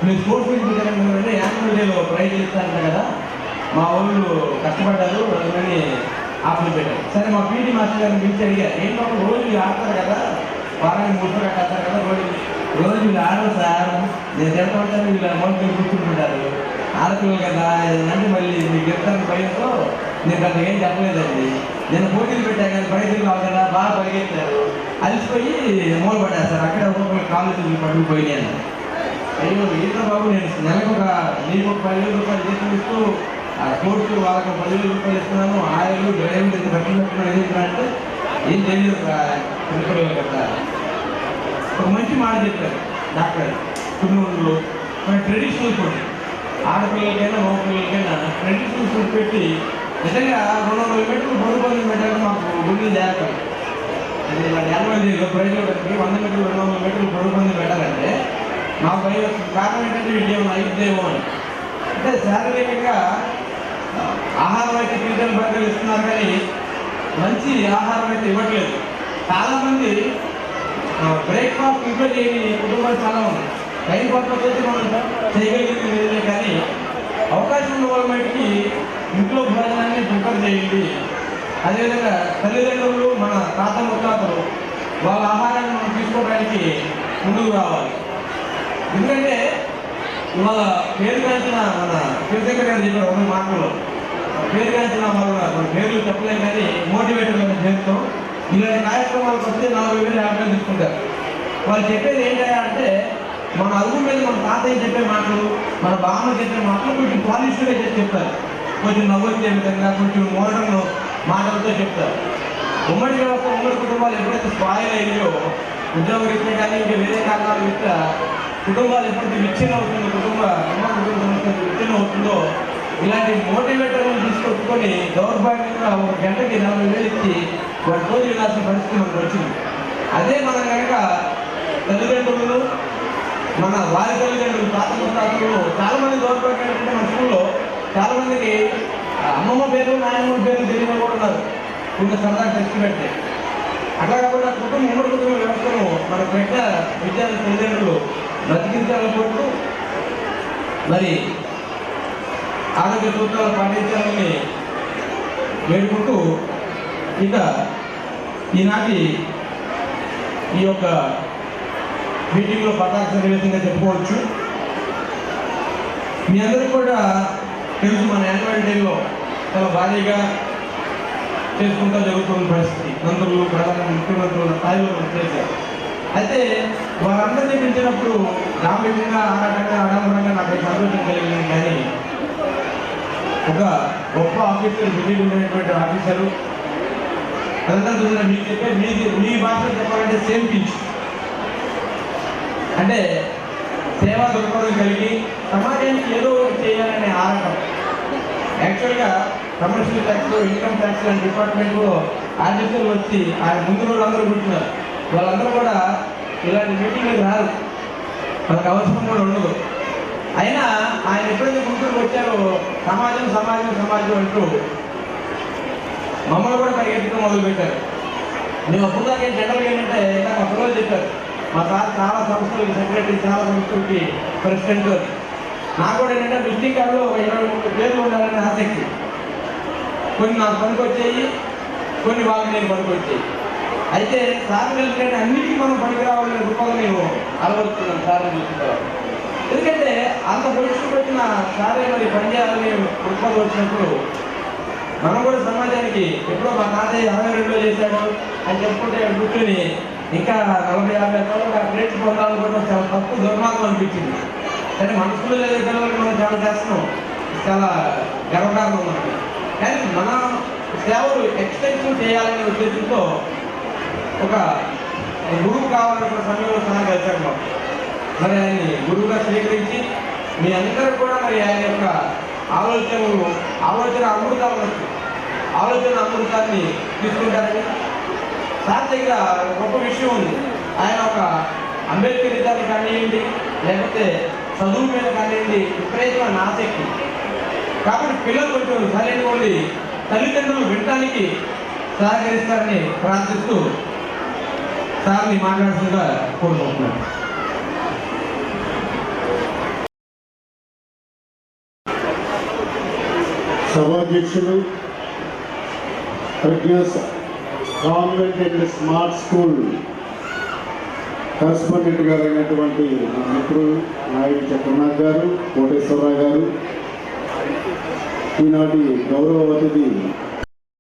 మీరు స్పోర్ట్స్ మీట్ పెట్టారంటే యాన్యువల్ డేలో ప్రైజ్ ఇస్తారంట కదా, మా వాళ్ళు కష్టపడ్డారు అందుకని ఆప్షన్ పెట్టారు. సరే మా పీటీ మాస్టర్ గారిని పిలిచి అడిగారు, ఏంటో రోజు వీళ్ళు ఆడతారు కదా, వారానికి 3 సార్లు కట్టారు కదా, రోజు వీళ్ళు ఆడరు సార్, నేను తింటూ ఉంటాను, వీళ్ళు అమౌంట్ కూర్చుంటుంటారు, ఆడపిల్లలు కదా అంటే మళ్ళీ మీకు చెప్తాను భయంతో నేను అంత ఏం చెప్పలేదండి. నేను పోటీలు పెట్టాను కానీ ప్రైజులు కావాలి కదా, బాగా పరిగెత్తారు, అలసిపోయి మూలపడ్డారు సార్. అక్కడ ఒక్కొక్కరు కాళ్ళు పట్టుకుపోయినాను. అయ్యో ఏంటో బాబు, నేను నెలకు నీకు ఒక 10,000 రూపాయలు జీతం ఇస్తూ ఆ స్పోర్ట్స్ వాళ్ళకి 10,000 రూపాయలు ఇస్తున్నాను, ఆయిల్ డ్రైవింగ్ ఇంత కట్టినట్టున్నాను ఏంటంటే ఏం తెలియదు ప్రిన్సిపల్ కదా. ఒక మంచి మాట చెప్పారు డాక్టర్. కొన్ని మన ట్రెడిషనల్ ఫుడ్ ఆడపిల్లలకైనా మగపిల్లలకైనా ట్రెడిషనల్ ఫుడ్ పెట్టి నిజంగా 200 మీటర్లు బరువు పెట్టాలని మాకు గుండెలు జాగ్రత్త. అది ఇలా 50 ప్రైజ్లో 100 మీటర్లు 200 మీటర్లు బరువు పెట్టాలంటే మాకు భయం వస్తుంది. కారణం ఏంటంటే వీళ్ళు అయిద్దేమో అని. అంటే శారీరకంగా ఆహారం అయితే పిల్లలు బర్గర్లు ఇస్తున్నారు కానీ మంచి ఆహారం అయితే ఇవ్వట్లేదు. చాలామంది బ్రేక్ఫాస్ట్ ఇంట్లో చేయని కుటుంబాలు చాలా ఉన్నాయి. టైం పట్ల వచ్చి మనం చేయగలిగింది లేదే కానీ అవకాశం ఉన్న వాళ్ళ మటుకి ఇంట్లో భోజనాన్ని ప్రిపేర్ చేయండి. అదేవిధంగా తల్లిదండ్రులు మన తాత ముత్తాతలు వాళ్ళ ఆహారాన్ని మనం తీసుకోవడానికి ముందుకు రావాలి. ఎందుకంటే ఇవాళ పేరుగాంచిన మన శివశంకర్ గారు చెప్పారు ఒక మాటలో, పేరుగాంచిన వాళ్ళ మన పేర్లు చెప్పలేము కానీ మోటివేటర్లను చేస్తాం. ఇలాంటి కార్యక్రమాలకు వస్తే 40,000 50,000 తీసుకుంటారు. వాళ్ళు చెప్పేది ఏంటంటే మన అరుగు మీద మన తాతయ్య చెప్పే మాటలు, మన బామ్మ చెప్పే మాటలు కొంచెం పాలిష్గా చెప్తారు. కొంచెం నవ్వొచ్చే విధంగా కొంచెం మోడర్న్ మాటలతో చెప్తారు. ఉమ్మడి వ్యవస్థ ఉమ్మడి కుటుంబాలు ఎప్పుడైతే స్పాయిల్ అయ్యాయో, ఉద్యోగ రీత్యా కానీ ఇంకా వేరే కారణాల రీత్యా కుటుంబాలు ఎప్పుడైతే విచ్ఛిన్నం అవుతుందో, కుటుంబ సమస్య విచ్ఛిన్నం అవుతుందో, ఇలాంటి మోటివేటర్లను తీసుకొచ్చుకొని దౌర్భాగ్యంగా ఒక గంటకి 40,000 ఇచ్చి వాటి రోజు వెళ్ళాల్సిన పరిస్థితి మనకు వచ్చింది. అదే మనం కనుక తల్లిదండ్రులు మన వారి తల్లిదండ్రులు తాత ముత్తాతలు చాలామంది దౌర్భాగ్యం ఏంటంటే మన స్కూల్లో చాలామందికి అమ్మమ్మ పేరు నాయనమ్మ పేరు తెలియని కూడా ఉన్నారు. కొంత సరదాగా టెస్ట్ పెడితే అట్లా కాకుండా ఉమ్మడి కుటుంబ వ్యవస్థను మన విద్యార్థి తల్లిదండ్రులు బ్రతికించాలనుకుంటూ మరి ఆరోగ్య సూత్రాలు పాటించాలని వేడుకుంటూ ఇక ఈనాటి ఈ యొక్క మీటింగ్లో పతాక సన్నివేశంగా చెప్పుకోవచ్చు. మీ అందరికీ కూడా తెలుసు మన యాన్యువల్ డేలో చాలా భారీగా చేసుకుంటూ జరుగుతున్న పరిస్థితి. మంత్రులు, ప్రధాన ముఖ్యమంత్రుల స్థాయిలో చేశారు. అయితే వారందరినీ పిలిచినప్పుడు రామవిధంగా ఆరాటంగా ఆడంబరంగా నాకు సంతోషం కలిగింది. కానీ ఒక గొప్ప ఆఫీసర్, ఢిల్లీలో ఉండేటువంటి ఆఫీసరు అదంతా చూసిన మీకు చెప్పే మీ భాషలో చెప్పాలంటే సేమ్ పిచ్, అంటే సేవా దృక్పథం కలిగి సమాజానికి ఏదో ఒకటి చేయాలనే ఆరాటం. యాక్చువల్గా కమర్షియల్ ట్యాక్స్, ఇన్కమ్ ట్యాక్స్ లాంటి డిపార్ట్మెంట్లో ఆఫీసర్లు వచ్చి ఆయన ముందు రోజు అందరూ కూర్చున్నారు. వాళ్ళందరూ కూడా ఇలాంటి మీటింగ్లకు రారు, వాళ్ళకి అవసరం కూడా ఉండదు. అయినా ఆయన ఎప్పుడైతే గుంటూరుకు వచ్చారో సమాజం సమాజం సమాజం అంటూ మమ్మల్ని కూడా పరిగెత్తడం మొదలుపెట్టారు. మేము అప్పుడుదాకా జనరల్గా ఏంటంటే ఇంకా మా పిల్లలు చెప్పారు, మా సార్ చాలా సంస్థలకి సెక్రటరీ, చాలా సంస్థలకి ప్రెసిడెంట్. నాకు కూడా ఏంటంటే విజిటింగ్ కార్డులో 23 పేర్లు ఉండాలని ఆసక్తి. కొన్ని నాకు పనికి వచ్చాయి, కొన్ని వాళ్ళకి నేను పనికి వచ్చాయి. అయితే సార్ కలిసి అన్నిటికీ మనం పనికి రావాలనే రూపంలో నేను అలవరుతున్నాను సార్ని చూసిన. ఎందుకంటే అంత పొజిషన్కి వచ్చిన సారే మరి పనిచేయాలని రూపంలో వచ్చినప్పుడు మనం కూడా సమాజానికి ఎప్పుడో మా తాతయ్య 62లో చేశాడు అని చెప్పుకుంటే కూర్చొని ఇంకా 40-50 సంవత్సరాలు గ్రేడ్స్ పొందాలనుకోవడం చాలా తప్పు, దుర్మార్గం అనిపించింది. కానీ మన స్కూల్లో చదివే పిల్లలకి మనం చాలా చేస్తున్నాం, చాలా గర్వకారణం మనకి. కానీ మన సేవలు ఎక్స్టెన్షన్ చేయాలనే ఉద్దేశంతో ఒక గురువు కావాలనుకున్న సమయంలో సహా కలిశాడు మాకు. మరి ఆయన్ని గురువుగా స్వీకరించి మీ అందరూ కూడా మరి ఆయన యొక్క ఆలోచన అమృతాన్ని తీసుకుంటారని. సార్ దగ్గర గొప్ప విషయం ఉంది. ఆయన ఒక అంబేద్కర్ యుద్ధాన్ని కానివ్వండి, లేకపోతే చదువు మీద కానివ్వండి, విపరీతమైన ఆసక్తి. కాబట్టి పిల్లలు కొంచెం సరైన ఉండి తల్లిదండ్రులు వినటానికి సహకరిస్తారని ప్రార్థిస్తూ సార్ని మాట్లాడుతుందిగా కోరుకుంటున్నాను. సభాధ్యక్షులు, Pragna's convent and smart school correspondent గారు అయినటువంటి మిత్రులు నాయుడు చక్రనాథ్ గారు, కోటేశ్వరరావు గారు, ఈనాటి గౌరవ అతిథి